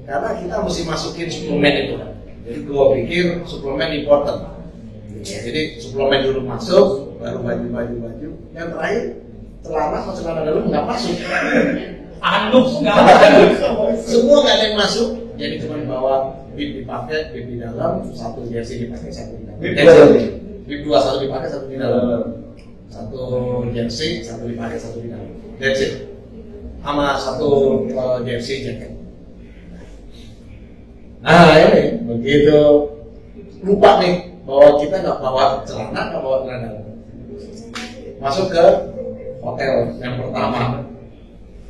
Karena kita mesti masukin suplemen itu. Jadi gua pikir suplemen important. Jadi suplemen dulu masuk, baru baju. Yang terakhir celana sama celana dalam nggak masuk. Handuk nggak masuk. Semua nggak ada yang masuk. Jadi cuma bawa bib dipakai, bib di dalam, satu jersey dipakai, satu di dalam. Bib 2 satu dipakai, satu di dalam. Satu jersey, satu dipakai, satu di dalam. That's it. Sama satu jersey jaket. Nah ini begitu lupa nih bahwa kita nggak bawa celana, nggak bawa celana dalam. Masuk ke hotel yang pertama.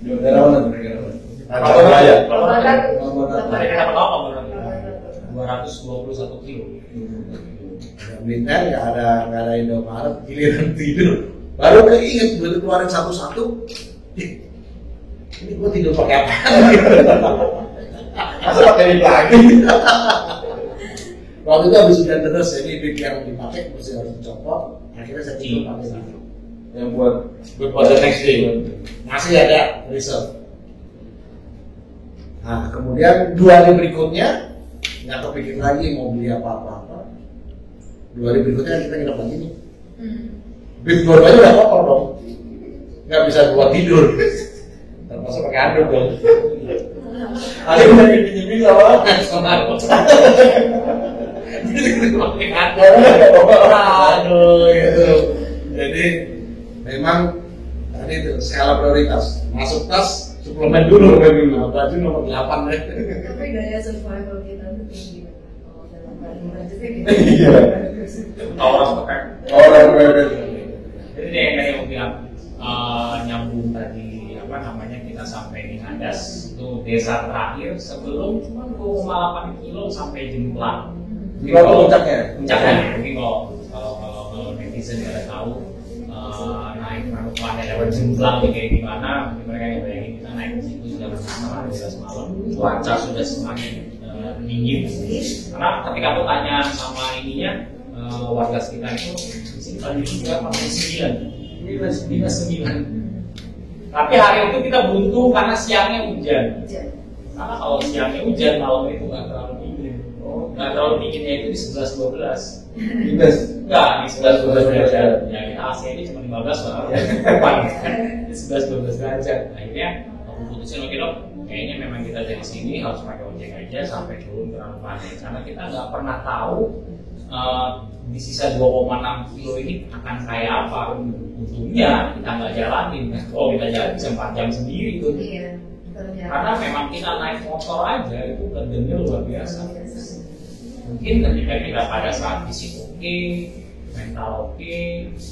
Di daerah mana? Apa aja? Tadi kita berapa orang? 221 kilo. Militer nggak ada Indomaret, giliran tidur. Baru keinget begitu keluarin satu-satu. Ini gua tidur pakai apa? Masa pakai bib lagi? Waktu itu habis hujan terus, jadi bib yang dipakai mesti harus dicopot. Akhirnya saya tidur pakai gitu. Yang buat The next day masih ada reserve. Nah kemudian 2 hari berikutnya nggak kepikir lagi mau beli apa-apa. 2 hari berikutnya kita nginep lagi nih. Bib dua-duanya udah kotor dong, nggak bisa buat tidur. Termasuk pakai handuk dong. ada yang udah pinjemin sama Aduh gitu. Jadi memang tadi itu skala prioritas. Masuk tas, suplemen dulu, baju nomor 8 deh. Tapi daya survival kita tuh tinggi. Kalau dalam keadaan budgetnya gitu. Iya. Orang pakai. Orang berbeda. Jadi dia yang tadi mau bilang nyambung tadi apa namanya kita sampai di Ngadas itu desa terakhir sebelum cuma 2,8 kilo sampai Jemplang. Berapa puncaknya? Mungkin kalau netizen nggak tahu naik Manokwari lewat Jemplang kayak gimana, mungkin mereka yang bayangin kita naik di situ sudah bersama 12 malam, cuaca sudah semakin dingin. Karena ketika aku tanya sama ininya warga sekitar itu di sini tadi juga masih 9. Tapi hari itu kita beruntung karena siangnya hujan. Karena kalau siangnya hujan malam itu nggak terlalu dingin. Nggak terlalu dinginnya itu di 11-12. Minus. Enggak, di 11-12 derajat. Ya kita AC ini cuma 15 lah. Di 11-12 derajat. Akhirnya aku putusin oke dok, kayaknya memang kita dari sini harus pakai ojek aja sampai turun ke Ranupane. Karena kita nggak pernah tahu di sisa 2,6 kilo ini akan kayak apa. Untungnya kita nggak jalanin. Kalau kita jalan bisa 4 jam sendiri tuh. Iya. Karena memang kita naik motor aja itu benar-benar luar biasa. Mungkin ketika kita pada saat fisik oke, mental oke,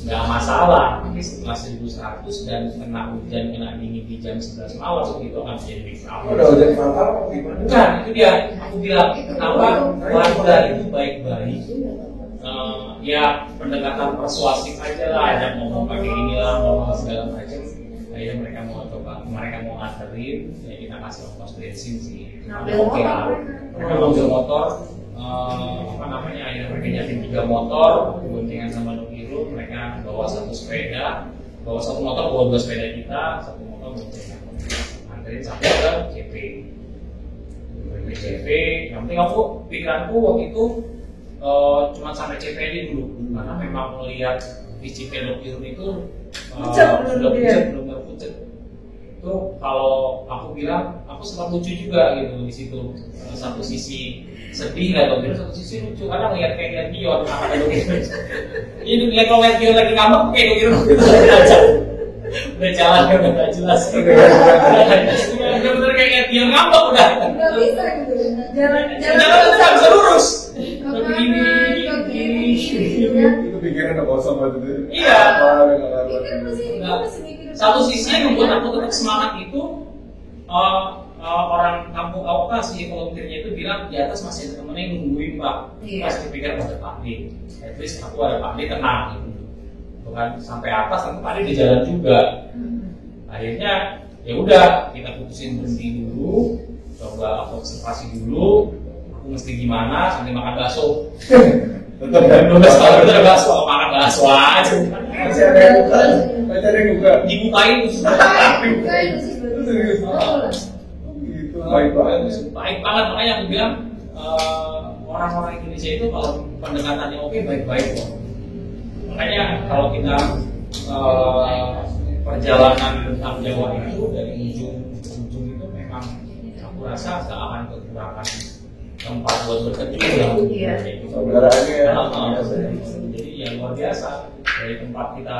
nggak masalah. Tapi setelah 1100 dan kena hujan, kena dingin di jam 11 malam itu akan menjadi big problem. Udah hujan fatal gimana? Bukan, itu dia. Aku bilang kenapa warga itu baik-baik. Ya pendekatan persuasif aja lah, ada ngomong pakai inilah, ngomong segala macam. Akhirnya mereka mau nganterin, ya kita kasih ongkos bensin sih. Ngambil Oke lah, motor. mereka ngambil motor. Akhirnya mereka nyetir 3 motor, guntingan sama Nukiru, mereka bawa 1 sepeda, bawa 1 motor, bawa 2 sepeda kita, 1 motor guntingan. Nganterin sampai ke CP. Ke CP, yang penting pikiranku waktu itu cuma sampai CP aja dulu, karena memang melihat di Cipelok Irun itu sudah pucat. Itu kalau aku bilang, aku sempat lucu juga gitu di situ. Satu sisi sedih atau satu sisi lucu, karena ngeliat kayak Dion sama kayak gitu. Ini lihat kalau lihat Dion lagi ngambek kayak gitu, udah jalan kan udah jelas. Bener-bener kayak Dion ngambek udah. Nggak bisa gitu. Jalan Jalan nggak bisa lurus. Tapi ini. Itu pikiran udah kosong waktu itu. Iya. Itu Satu sisi yang membuat aku tetap semangat itu orang kampung Kauka sih volunteernya itu bilang di atas masih ada temennya yang nungguin Pak. Iya. Pas dipikir ada Pak D, at least aku ada Pak D tenang gitu. Bukan sampai atas, tapi Pak D di jalan juga. Akhirnya ya udah kita putusin berhenti dulu, coba observasi dulu. Aku mesti gimana sambil makan bakso. Tetap Belum tahun itu ada bakso, makan bakso aja. masih ada yang buka, masih ada yang buka. Dibukain Serius. Gitu, baik banget. Baik banget, makanya aku bilang orang-orang Indonesia itu kalau pendekatannya oke, baik-baik kok. Makanya kalau kita perjalanan tentang Jawa itu dari ujung ke ujung itu memang aku rasa gak akan kekurangan tempat buat berteduh ya. Iya. Saudaraannya ya. Jadi ya luar biasa dari tempat kita.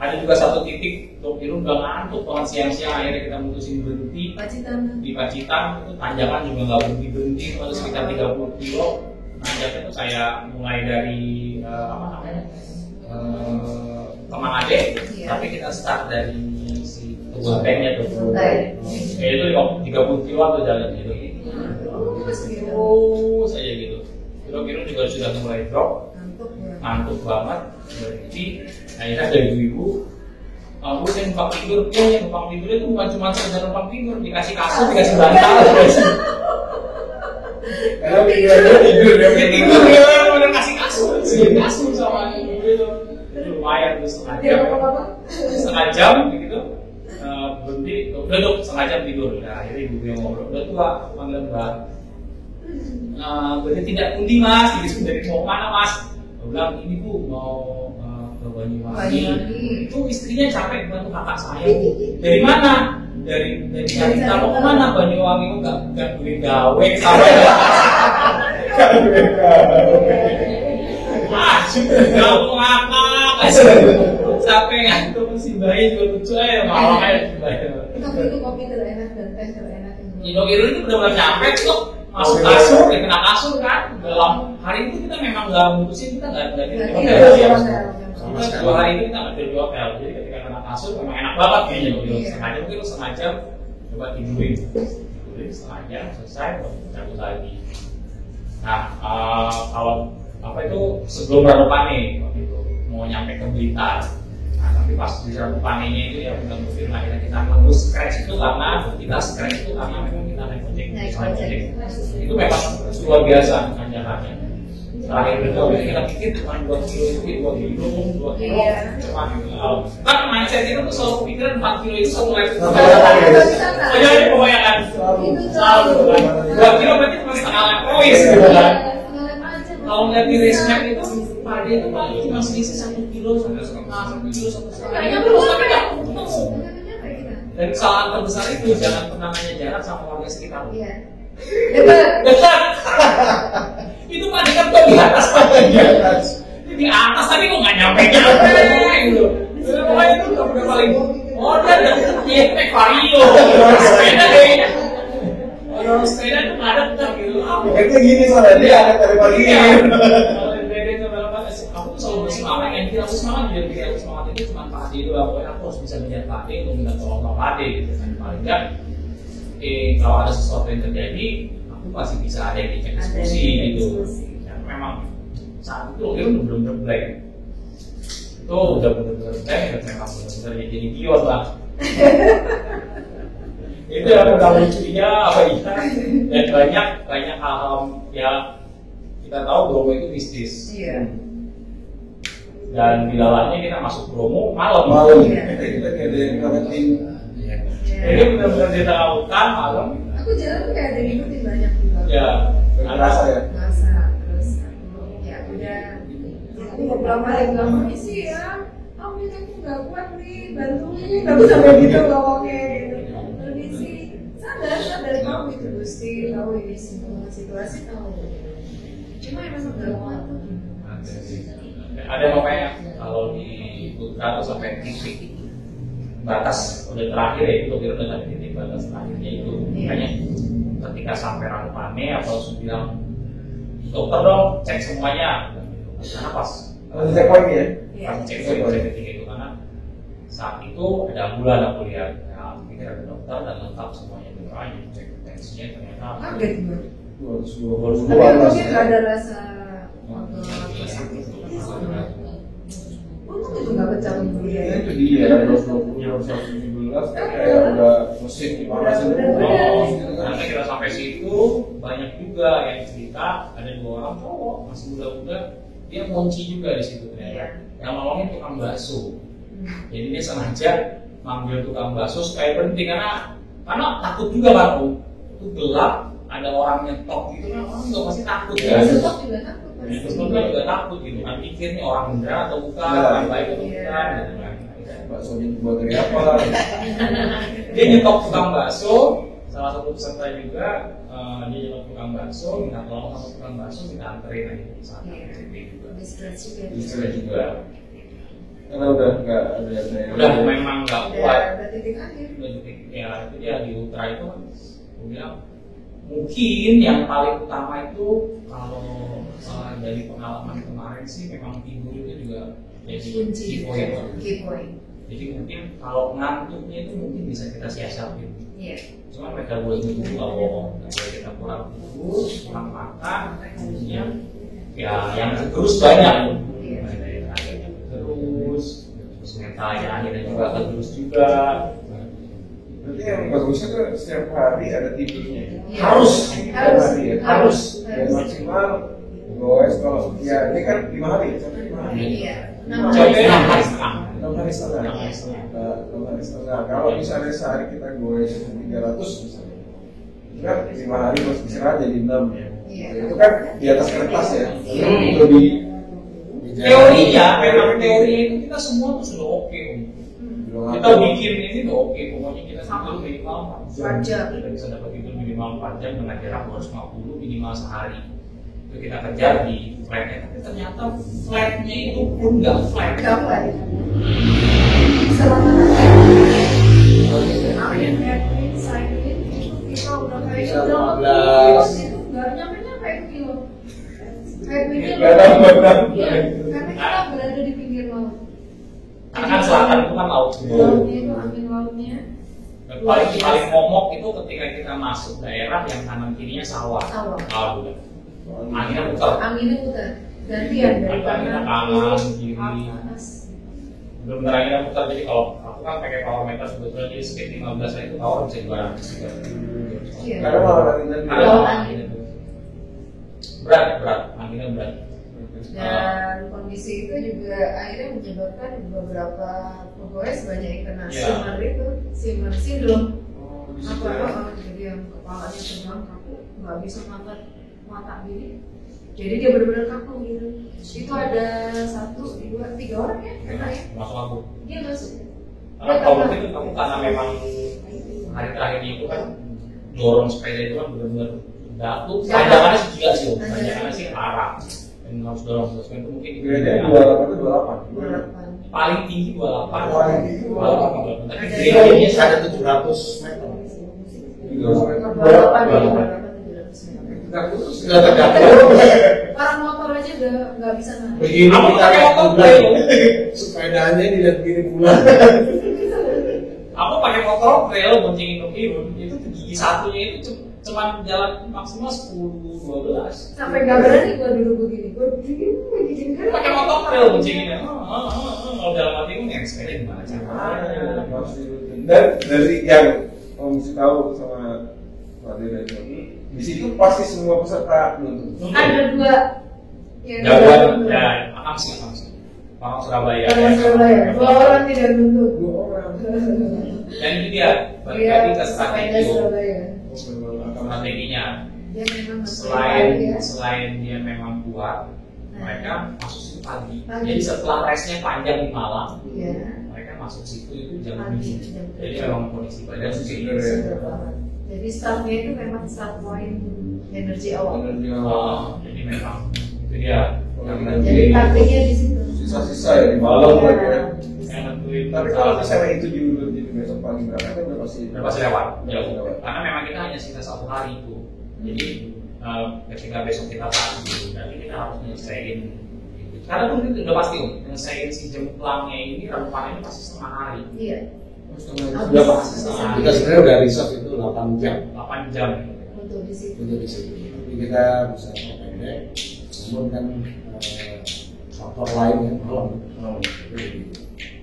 Ada juga satu titik Dok Irun udah ngantuk banget siang-siang, akhirnya kita mutusin berhenti di Pacitan. Itu tanjakan juga nggak berhenti, itu sekitar 30 kilo. Nanjaknya tuh kayak mulai dari Kemang Ade, tapi kita start dari si Tuntengnya tuh. Itu 30 kilo atau jalan gitu. Terus aja gitu. Dok Irun juga sudah mulai drop, ngantuk banget, berhenti. Akhirnya ada ibu-ibu, aku yang numpang tidur, yang numpang tidur itu bukan cuma sekedar numpang tidur, dikasih kasur, dikasih bantal. Karena pikirannya tidur ya. Tidur ya, bener kasih kasur sama ibu itu. Lumayan tuh setengah jam begitu. Berhenti, udah Dok, setengah jam tidur. Nah, akhirnya ibu yang ngobrol, udah tua, panggilan Mbak. Berarti tidak pundi Mas, gitu dari mau mana Mas? Aku bilang ini Bu mau Banyuwangi. Itu istrinya capek bantu kakak saya. Dari mana? Dari Jakarta. Mau kemana Banyuwangi? Enggak duit gawe sama ya. Enggak mau ngakak. Capek ngantuk si bayi juga lucu aja malah kayak Tapi itu kopi terenak dan teh terenak. Dok Irun itu benar-benar capek kok. Masuk kasur, kena kasur kan. Dalam hari itu kita memang nggak mutusin, kita nggak Sama 2 hari itu kita nggak tidur di hotel, jadi ketika kena kasur memang enak banget kayaknya. Setengah jam coba tidurin setengah jam selesai, cabut lagi. Nah, kalau itu sebelum Ranupane waktu itu mau nyampe ke Blitar. Nah, tapi pas di Ranupane-nya itu ya benar-benar akhirnya kita hapus scratch itu karena memang kita naik ojek. Itu memang luar biasa tanjakannya. Terakhir itu kita pikir cuma 2 kilo itu 2 kilo. Kan mindset kita tuh selalu pikiran 4 kilo itu selalu lagi. Oh iya, kebanyakan. Selalu. 2 kilo berarti cuma setengah lepois gitu kan. Kalau ngeliat di race map itu, pada itu paling cuma selisih 1 kilo sampai setengah, 1 kilo sampai setengah. Kayaknya terus tapi nggak ketemu. Dan kesalahan terbesar itu jangan pernah nanya jarak sama warga sekitar. Dekat. Itu Pak dekat kok di atas di atas tapi kok nggak nyampe gitu. Pokoknya itu udah paling udah deket vario. Sepeda kayaknya. Orang sepeda itu nggak ada gitu. Itu gini soalnya dia ada dari pagi. Aku selalu bersemangat, yang bikin aku semangat itu cuma Pak Ade itu lah. Pokoknya aku harus bisa melihat Pak Ade untuk minta tolong Pak Ade gitu kan. Paling nggak kalau ada sesuatu yang terjadi, aku pasti bisa ada yang dicek diskusi gitu. Ya, memang saat itu Loki udah bener-bener blank. Itu udah bener-bener blank dan memang bener-bener jadi pion lah. Itu yang udah lucunya apa ya? Dan banyak hal-hal ya kita tahu Bromo itu bisnis. Iya. Dan dilalanya kita masuk Bromo malam. Kita kayak ada yang ngeliatin. Jadi benar-benar di tengah hutan malam. Aku jalan tuh kayak ada yang ngikutin banyak juga. Ya, Terasa ya. Masa terus ya udah. Aku beberapa kali bilang ini sih ya. Aku nggak kuat nih, bantuin. Aku sampai gitu ngomongnya gitu. Permisi, sadar kamu itu Gusti, tahu ini semua situasi tahu. Cuma yang masuk dalam waktu. ada makanya kalau di Putra atau sampai titik batas udah terakhir ya itu udah sampai titik batas terakhirnya itu. Makanya ketika sampai Ranupane atau bilang dokter dong cek semuanya, karena pas Cek lagi ya. pas cek ketika itu karena saat itu ada ambulan aku lihat ya pikir ada dokter dan lengkap semuanya itu aja cek tensinya ternyata Kaget gue. Tapi 2012. mungkin nggak ada rasa sakit. Untung itu nggak pecah dulu Ya ya. itu dia 2017 kayak udah mesin gimana sih? Nanti kita sampai situ banyak juga yang cerita ada 2 orang cowok masih muda-muda dia kunci juga di situ ternyata yang nolongin tukang bakso. Jadi dia sengaja manggil tukang bakso supaya berhenti karena takut juga kan itu gelap ada orang nyetok gitu kan orang juga pasti takut Ya, kan. stok juga takut. Terus mereka juga takut gitu kan pikir nih orang beneran atau bukan Ya. orang baik atau bukan gitu kan. Baksonya dibuat dari apa? Dia nyetok tukang bakso, salah satu peserta juga dia nyetok tukang bakso, minta tolong sama tukang bakso, minta anterin aja di sana. Juga. Distress juga. Distress juga. Karena udah nggak ada yang Udah memang nggak kuat. Udah titik akhir. Udah titik ya itu dia di Ultra itu kan, gue bilang mungkin yang paling utama itu kalau dari pengalaman kemarin sih memang tidur itu juga jadi Kunci. key point. Key point. Jadi mungkin kalau ngantuknya itu mungkin bisa kita siasat gitu. Iya. Cuma mereka boleh itu kalau kita kurang tidur, kurang makan, ya yang terus banyak. Terus mentalnya akhirnya juga terus juga. Berarti yang bagusnya tuh setiap hari ada tidurnya. Iya. Harus. Harus. Hari ya. Harus. Dan maksimal goes kalau ya ini kan 5 hari sampai 5 hari. Iya. Contohnya 6 hari setengah. 6 hari setengah. 6 hari setengah. 6 hari setengah. Kalau misalnya sehari kita goes 300 misalnya, itu kan 5 hari masih istirahat jadi 6 ya. Iya. Itu kan di atas kertas ya. Lebih Teorinya, memang teorinya itu kita semua tuh sudah oke. Kita bikin ini tuh oke, pokoknya kita tidur minimal 4 jam. Kita bisa dapat tidur minimal 4 jam dengan jarak 250 minimal sehari. Itu kita kejar di flatnya, tapi ternyata flatnya itu pun nggak flat. Nggak flat. Selama kita udah kayak Bisa udah 15. itu nggak nyampe itu kilo. Kayak pinggir Nggak nambah. Iya, karena kita berada di pinggir laut. Karena kan selatan itu kan laut semua. Lautnya itu angin lautnya. Dan paling momok itu ketika kita masuk daerah yang kanan kirinya sawah. Sawah. Udah. Anginnya putar. Anginnya putar. Gantian dari Anginnya kanan kiri. atas. Belum anginnya putar jadi kalau aku kan pakai power meter sebetulnya jadi speed 15 itu power bisa 200. Iya. Karena malah anginnya Anginnya tuh. Berat anginnya berat. Dan kondisi itu juga akhirnya menyebabkan beberapa pegawai banyak yang kena Iya. Simmer syndrome. Jadi yang kepalanya terbang kaku, nggak bisa ngangkat mata gini. Jadi dia benar-benar kaku gitu. Itu ada 1, 2, 3 orang ya kena ya. Masuk aku. Dia masuk. Karena kalau itu kamu karena memang hari terakhirnya itu kan dorong sepeda itu kan benar-benar jatuh. Panjangannya sih gila sih, panjangannya sih parah. Dan harus dorong terus itu mungkin itu Bedanya 28 itu 28. paling tinggi 28. Paling tinggi 28. Tapi Ini gradenya ada 700 meter. 28. Nggak putus. Sudah tergantung. Orang motor aja udah nggak bisa naik. Begini Aku kita pakai lihat motor bulan. trail. Sepedanya dilihat gini bulan. Aku pakai motor trail boncengin Noki itu gigi satunya itu cuma jalan maksimal 10-12. Sampai nggak berani gue duduk begini, gue begini kan. Pakai motor trail kuncinya. Kalau dalam hati gue nggak sepeda gimana caranya? Dan dari yang mesti tahu sama Pak Dede itu, di situ pasti semua peserta nonton. Ada 2 yang Jagoan ya Amsi. Orang Surabaya. Orang Surabaya, 2 orang tidak nuntut. 2 orang. Dan itu dia balik lagi ke strategi. Surabaya. Strateginya. Dia memang ya. Selain dia memang kuat, mereka masuk situ pagi. Pagi. Jadi setelah resnya panjang di malam, Iya. mereka masuk situ itu jam Pagi, 7. jam Jadi 7. memang kondisi badan Seger seperti ya. Seger banget. Jadi startnya itu memang start point energi awal. jadi memang itu dia. Jadi taktiknya di situ. Sisa-sisa ya di malam lagi ya. Yang nentuin. Tapi kalau misalnya itu diundur jadi besok pagi berangkat udah pasti lewat. Jauh. Karena memang kita hanya sisa 1 hari itu. Jadi ketika besok kita pagi, nanti kita harus nyelesain. Karena itu udah pasti nyelesain si jemplangnya ini rempahnya pasti setengah hari. Iya. Udah pasti kita sebenarnya udah reserve itu 8 jam 8 jam. Untuk di situ. untuk di situ. Tapi kita bisa pendek, namun kan faktor lain yang malam.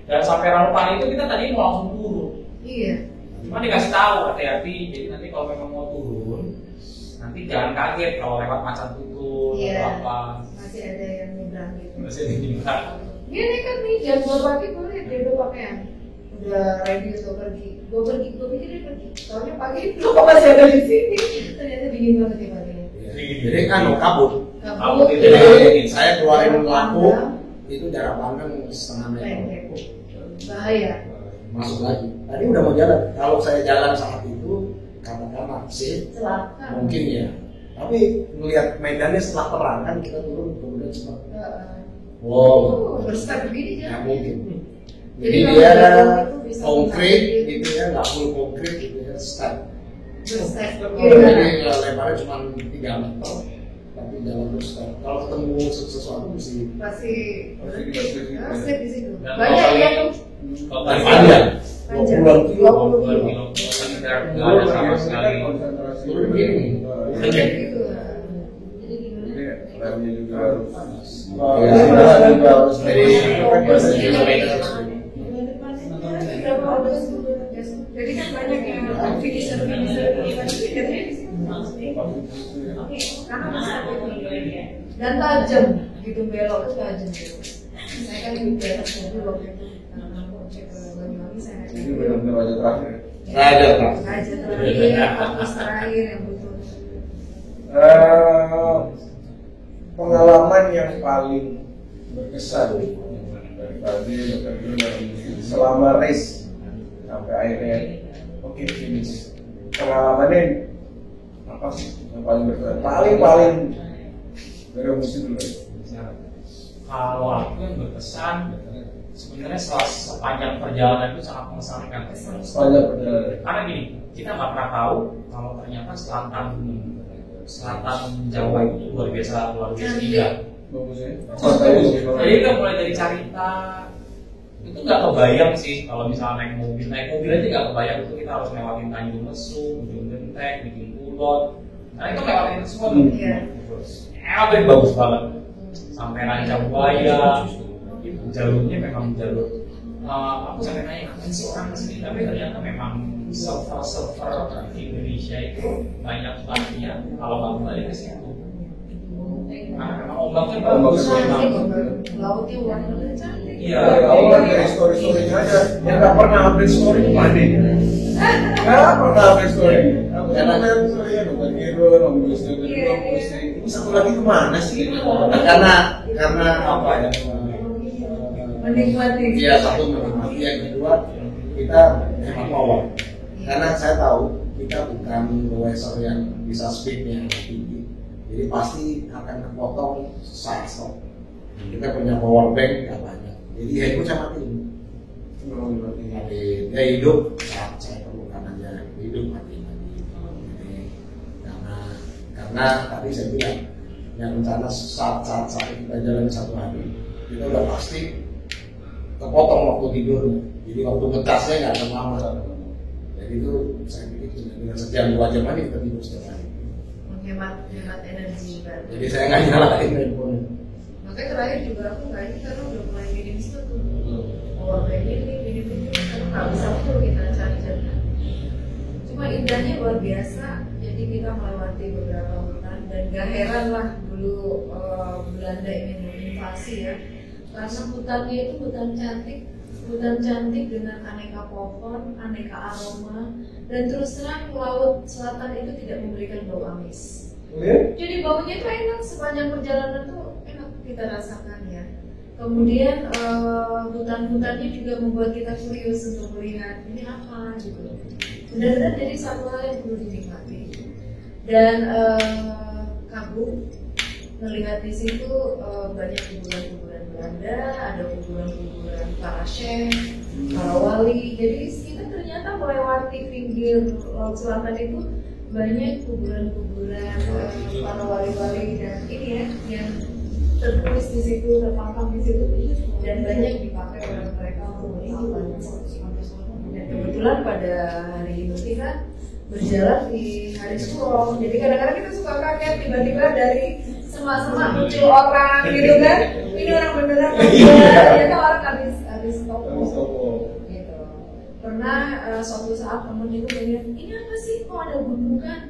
Dan sampai Ranupani itu kita tadi mau langsung turun. Iya. Cuma dikasih tahu hati-hati. Jadi nanti kalau memang mau turun, nanti jangan kaget kalau lewat macan tutul Iya. atau apa. Masih ada yang nyebrang gitu. Masih di belakang. Dia nekat nih jam 2 pagi gue lihat dia udah pakaian. Udah ready untuk pergi. Gue pikir dia pergi. Soalnya pagi itu kok masih ada di sini. Ternyata dingin banget ya paginya. Jadi kan kabut. Kabut itu. Jadi saya keluarin lampu itu jarak pandang setengah meter. Bahaya. Masuk lagi. Tadi udah mau jalan. Kalau saya jalan saat itu katakanlah sih Celaka. mungkin ya. Tapi melihat medannya setelah terang kan kita turun kemudian cepat. Wow. Berstep begini Ya kan. mungkin. Jadi Jadi kalau dia jalan itu bisa konkret mencapai gitu ya, nggak full konkret gitu ya, step. berstep. Jadi lebarnya cuma 3 meter, tapi jalan terus step. Kalau ketemu sesuatu mesti Pasti Pasti step di situ. Dan Banyak kalau ya tuh. Kalau dari tadi panjang. Panjang. 20-an kilo. 20 kilo, nggak ada sama sekali. Turun begini. Kayak gitu. Jadi gimana? Remnya juga harus. Ya, juga harus dari jadi kan banyak yang finisher event pikirnya di situ. Karena masa dan tajam gitu belok itu tajam. Saya kan di daerah jadi waktu itu cek ke Banyuwangi saya Ini benar-benar raja terakhir. Raja Pak. raja terakhir, fokus terakhir yang betul. Pengalaman yang paling berkesan dari tadi selama race sampai akhirnya oke finish. Pengalamannya apa sih yang paling berkesan? Paling dari musik dulu. Kalau aku yang berkesan, sebenarnya sepanjang perjalanan itu sangat mengesankan. Sepanjang perjalanan. Karena gini, kita nggak pernah tahu kalau ternyata selatan Jawa itu luar biasa indah. Bagus ya. Jadi kan mulai dari Carita itu nggak kebayang sih kalau misalnya naik mobil aja nggak kebayang itu kita harus lewatin Tanjung Lesung, Ujung Genteng, Bikin Kulon. Nah itu lewatin itu semua tuh. Iya. Apa yang bagus banget. Sampai Rancang Buaya, itu jalurnya memang jalur. Aku sampai nanya apa sih orang kesini, tapi ternyata memang server di Indonesia itu banyak latihan kalau nggak kembali ke situ. Karena memang ombaknya bagus memang. Lautnya warnanya cantik. Iya. Kamu kan dari story-story aja. Yang nggak pernah update story itu Pandi. Nggak pernah update story. Aku kan update story ya, Bang Hero, Bang Gusti, Bang Gusti. Ini satu lagi kemana sih? Karena apa ya? Menikmati. Iya, satu menikmati, yang kedua kita hemat power. Karena saya tahu kita bukan racer yang bisa speednya tinggi, jadi pasti akan kepotong saat stop. Kita punya power bank nggak banyak, jadi ya itu saya matiin. Dia hidup saat saya perlukan aja, hidup matiin lagi. Karena tadi saya bilang yang rencana saat kita jalan 1 hari kita udah pasti kepotong waktu tidurnya, jadi waktu ngecasnya nggak akan lama. Jadi itu saya pikir dengan sejam 2 jam aja kita tidur setiap hari. Menghemat energi kan. Jadi saya nggak nyalain handphone. Makanya terakhir juga aku nggak ini karena udah mulai minim itu tuh. Oh kayak gini, karena nggak bisa full kita cari-cari. Cuma indahnya luar biasa. Jadi kita melewati beberapa hutan dan gak heran lah dulu Belanda ingin menginvasi ya. Karena hutannya itu hutan cantik dengan aneka pohon, aneka aroma, dan terus terang laut selatan itu tidak memberikan bau amis. Jadi baunya itu enak sepanjang perjalanan tuh enak kita rasakan ya. Kemudian hutan-hutannya juga membuat kita curious untuk melihat ini apa gitu. Benar-benar jadi satu hal yang perlu dinikmati. Dan kagum melihat di situ banyak kuburan-kuburan Belanda, ada kuburan-kuburan para syekh, para wali. Jadi kita ternyata melewati pinggir laut selatan itu banyak kuburan-kuburan para wali-wali dan ini ya yang tertulis di situ, terpampang di situ dan banyak dipakai oleh mereka untuk meninggalkan. Dan kebetulan pada hari ini kita berjalan di hari Suwong, jadi kadang-kadang kita suka kaget tiba-tiba dari semak-semak muncul orang gitu kan, ini orang beneran ternyata orang habis toko gitu. Pernah suatu saat temen itu bilang, ini apa sih kok ada gunungan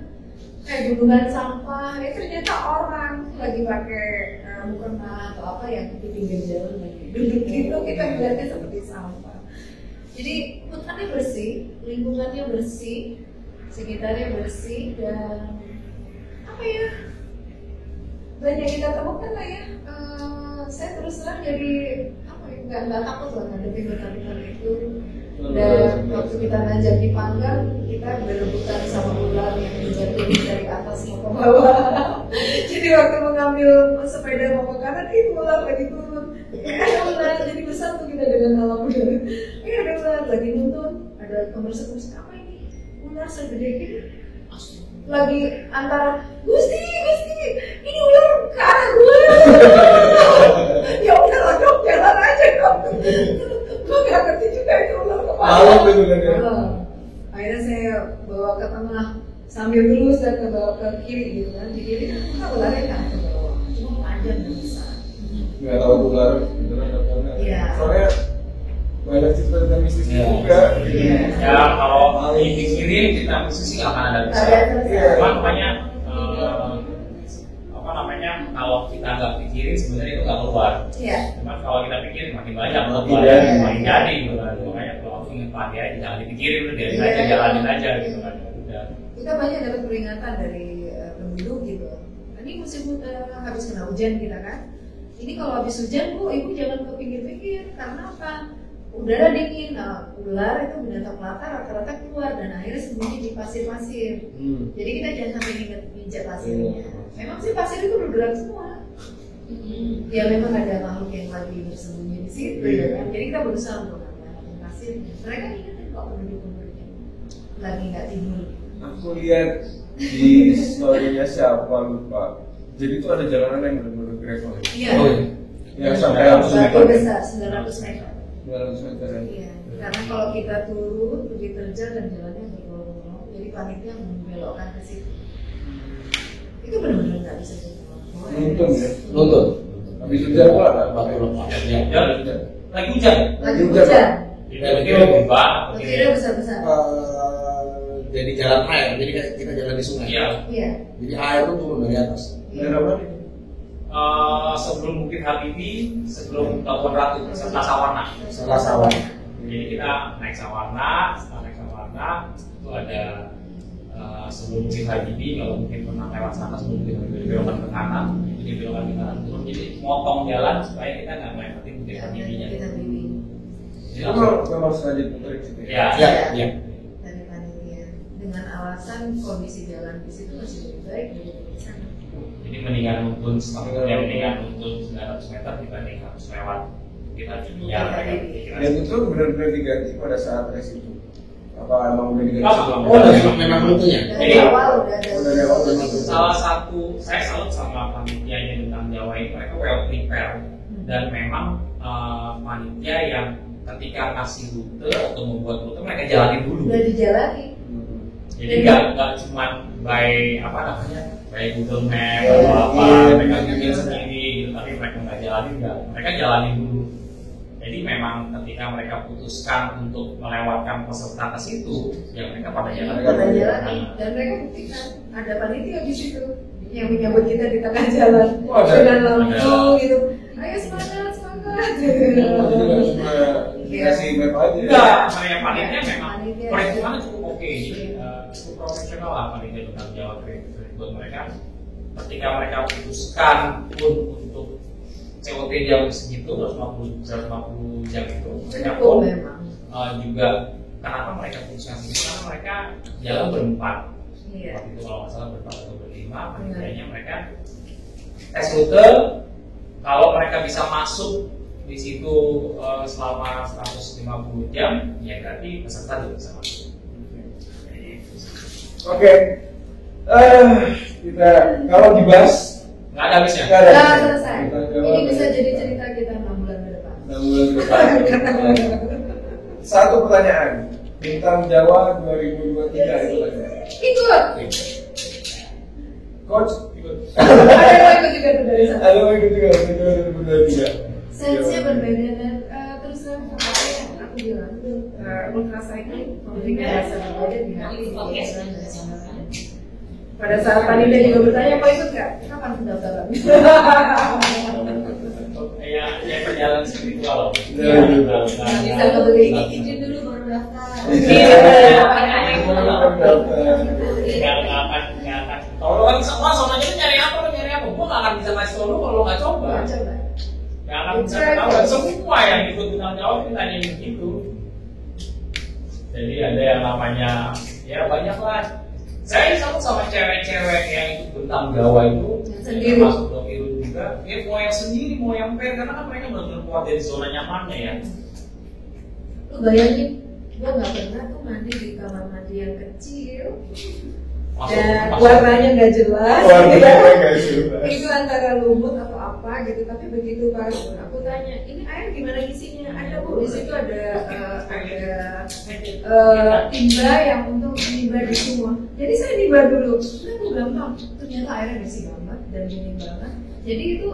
kayak gunungan sampah, ternyata orang lagi pakai mukena atau apa yang di pinggir jalan lagi duduk gitu, kita melihatnya seperti sampah. Jadi hutannya bersih, lingkungannya bersih, sekitarnya bersih dan apa ya banyak kita temukan lah ya. Saya terus terang jadi apa ya nggak takut lah ngadepin hutan-hutan itu. Dan waktu kita ngajak di Panggang kita berebutan sama ular yang menjatuhin dari atas mau ke bawah. Jadi waktu mengambil sepeda mau ke kanan itu ular lagi turun. Ada ular jadi besar tuh kita dengan alam udara. Ada ular lagi nuntun, ada kemersek-mersek apa ini? Ular segede gitu lagi antara Gusti ini ular ke arah gue. Ya udah lah dong jalan aja dong. Gue gak ngerti juga itu ular kemana. Akhirnya saya bawa ke tengah sambil lurus dan bawa ke kiri gitu kan. Di kiri kan ularnya kan ke bawah, cuma panjang dan besar. Nggak tahu ular beneran apa enggak. Iya. Soalnya banyak cerita mistis juga. Ya kalau dipikirin kita musisi nggak akan ada bisa. Makanya apa namanya kalau kita nggak pikirin sebenarnya itu nggak keluar. Iya. Cuma kalau kita pikirin makin banyak keluar, makin jadi gitu kan. Makanya kalau aku ingin pagi aja jangan dipikirin, udah biarin aja, jalanin aja gitu kan. Udah. Kita banyak dapat peringatan dari penduduk gitu. Ini musim habis kena hujan kita kan. Ini kalau habis hujan bu, ibu jangan ke pinggir-pinggir karena apa? Udara dingin, ular itu binatang melata rata-rata keluar dan akhirnya sembunyi di pasir-pasir. Jadi kita jangan sampai nginjak pasirnya. Memang sih pasir itu bergerak semua. Ya memang ada makhluk yang lagi bersembunyi di situ ya kan. Jadi kita berusaha untuk mengambil pasirnya. Mereka ingetin kok penduduk-penduduknya lagi nggak tidur. Aku lihat di story-nya siapa lupa. Jadi itu ada jalanan yang benar-benar gravel. Iya. Yang sampai 100 meter. Besar 900 meter. 900 meter. Iya, karena kalau kita turun lebih terjal dan jalannya bergelombang, jadi panitia membelokkan ke situ. Itu benar-benar nggak bisa dilakukan. Nuntun ya. Nuntun. Habis hujan pula nggak? Batu lepas. Ya, lagi hujan. Lagi hujan. Kira-kira berubah. Kira besar-besar. Jadi jalan air, jadi kita jalan di sungai. Iya. Iya. Jadi air itu turun dari atas. Daerah mana? Sebelum Bukit Habibie, sebelum Pelabuhan Ratu, setelah Sawarna. Setelah sawah. Jadi kita naik Sawarna, setelah naik Sawarna itu ada sebelum Bukit Habibie, kalau mungkin pernah lewat sana sebelum Bukit Habibie belokkan ke kanan, itu dibelokkan ke kanan turun, jadi motong jalan supaya kita nggak melewatin Bukit Habibie-nya. Kita pilih Jadi Itu memang sengaja putar gitu ya, Ya, ya. dari panitia dengan alasan kondisi jalan di situ masih lebih baik dari di sana. jadi mendingan nuntun mendingan nuntun 900 meter dibanding harus lewat kita dunia. Dan itu benar-benar diganti pada saat tes itu. Apa emang udah diganti? Oh, memang tentunya. Dari Jadi, awal udah ada. dari awal memang Salah satu saya salut sama panitianya tentang Jawa ini, mereka well prepare dan memang panitia yang ketika ngasih rute atau membuat rute mereka jalani dulu. Udah dijalani. Jadi nggak cuma by apa namanya by Google Map atau apa mereka bikin sendiri gitu, tapi mereka nggak jalani mereka jalani dulu. Jadi memang ketika mereka putuskan untuk melewatkan peserta ke situ, ya mereka pada jalan. Dan mereka buktikan ada panitia di situ yang menyambut kita di tengah jalan dengan lampu gitu. Ayo semangat. Dikasih map aja. Enggak, saya panitia memang perhitungannya cukup oke, cukup profesional lah panitia tentang Jawa buat mereka. Ketika mereka putuskan pun untuk COT jam segitu 150 jam itu, mereka pun juga kenapa mereka putuskan segitu karena mereka jalan berempat. Waktu itu kalau nggak salah berempat atau berlima, panitianya mereka tes rute. Kalau mereka bisa masuk di situ selama 150 jam, ya berarti peserta juga bisa masuk. Oke, kita kalau dibahas nggak ada habisnya. Nggak ada. Selesai. Ini bisa jadi cerita kita 6 bulan ke depan. 6 bulan ke depan. Satu pertanyaan, Bintang Jawa 2023 itu tadi. Ikut. Coach, Ada yang ikut juga tuh dari sana. ada yang ikut juga 2023. Sensenya berbeda dan terus terang aku bilang tuh ultra cycling memberikan rasa berbeda di hati. Pada saat panitia juga bertanya mau ikut nggak? Kapan pendaftaran? Ya perjalanan spiritual. Bisa kebeli izin dulu baru daftar. Nggak akan. Kalau orang sama aja nyari apa? Gua nggak akan bisa ngasih tau lu kalau nggak coba. Nggak akan bisa ketahuan. Semua yang ikut Bintang Jawa ditanya begitu. Jadi ada yang namanya ya banyak lah. Saya sama cewek-cewek yang ikut Bintang Jawa itu Sendiri. masuk blok itu juga. Ya mau yang sendiri, mau yang pair karena kan mereka benar-benar keluar dari zona nyamannya ya. Lu bayangin, gua nggak pernah tuh mandi di kamar mandi yang kecil. Dan warnanya nggak jelas, itu antara lumut atau apa gitu. Tapi begitu pas aku tanya, ini air gimana isinya? Ada bu, di situ ada timba yang untuk nimba di semua. Jadi saya nimba dulu, itu gampang. Ternyata airnya bersih banget dan dingin banget. Jadi itu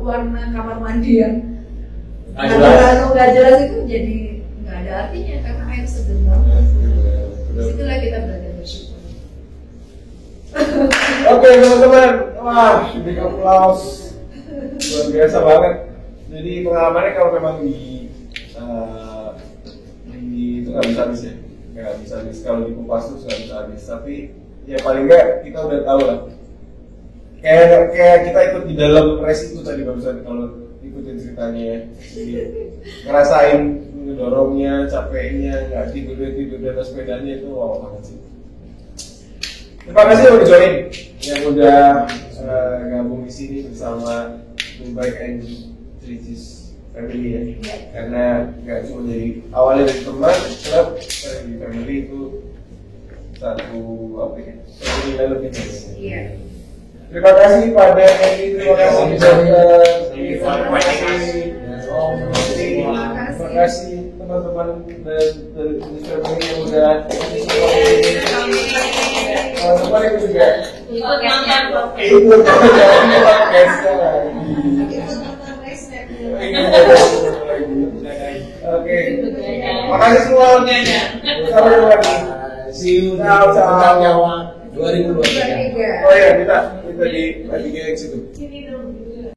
warna kamar mandi yang nggak jelas itu jadi nggak ada artinya karena air seger banget. Disitulah kita belajar bersyukur. Oke teman-teman, wah big applause, luar biasa banget. Jadi pengalamannya kalau memang di itu nggak bisa habis ya, nggak bisa habis kalau dikupas terus nggak bisa habis. Tapi ya paling nggak kita udah tahu lah. Kayak kita ikut di dalam race itu tadi barusan kalau ikutin ceritanya ya. Jadi ngerasain ngedorongnya, capeknya, nggak tidur di atas sepedanya itu wow banget sih. Terima kasih udah join yang udah gabung di sini bersama Bike and Tricis Family ya. Karena nggak cuma dari awalnya dari teman, tetap di family itu satu apa ya? Satu nilai lebih. Iya. Terima kasih pada Edi, terima kasih terima kasih teman-teman dari family yang udah teman-teman itu juga ikut oke, makasih semua. Sampai jumpa lagi. See you Bintang Jawa 2023. Oh ya, kita di situ.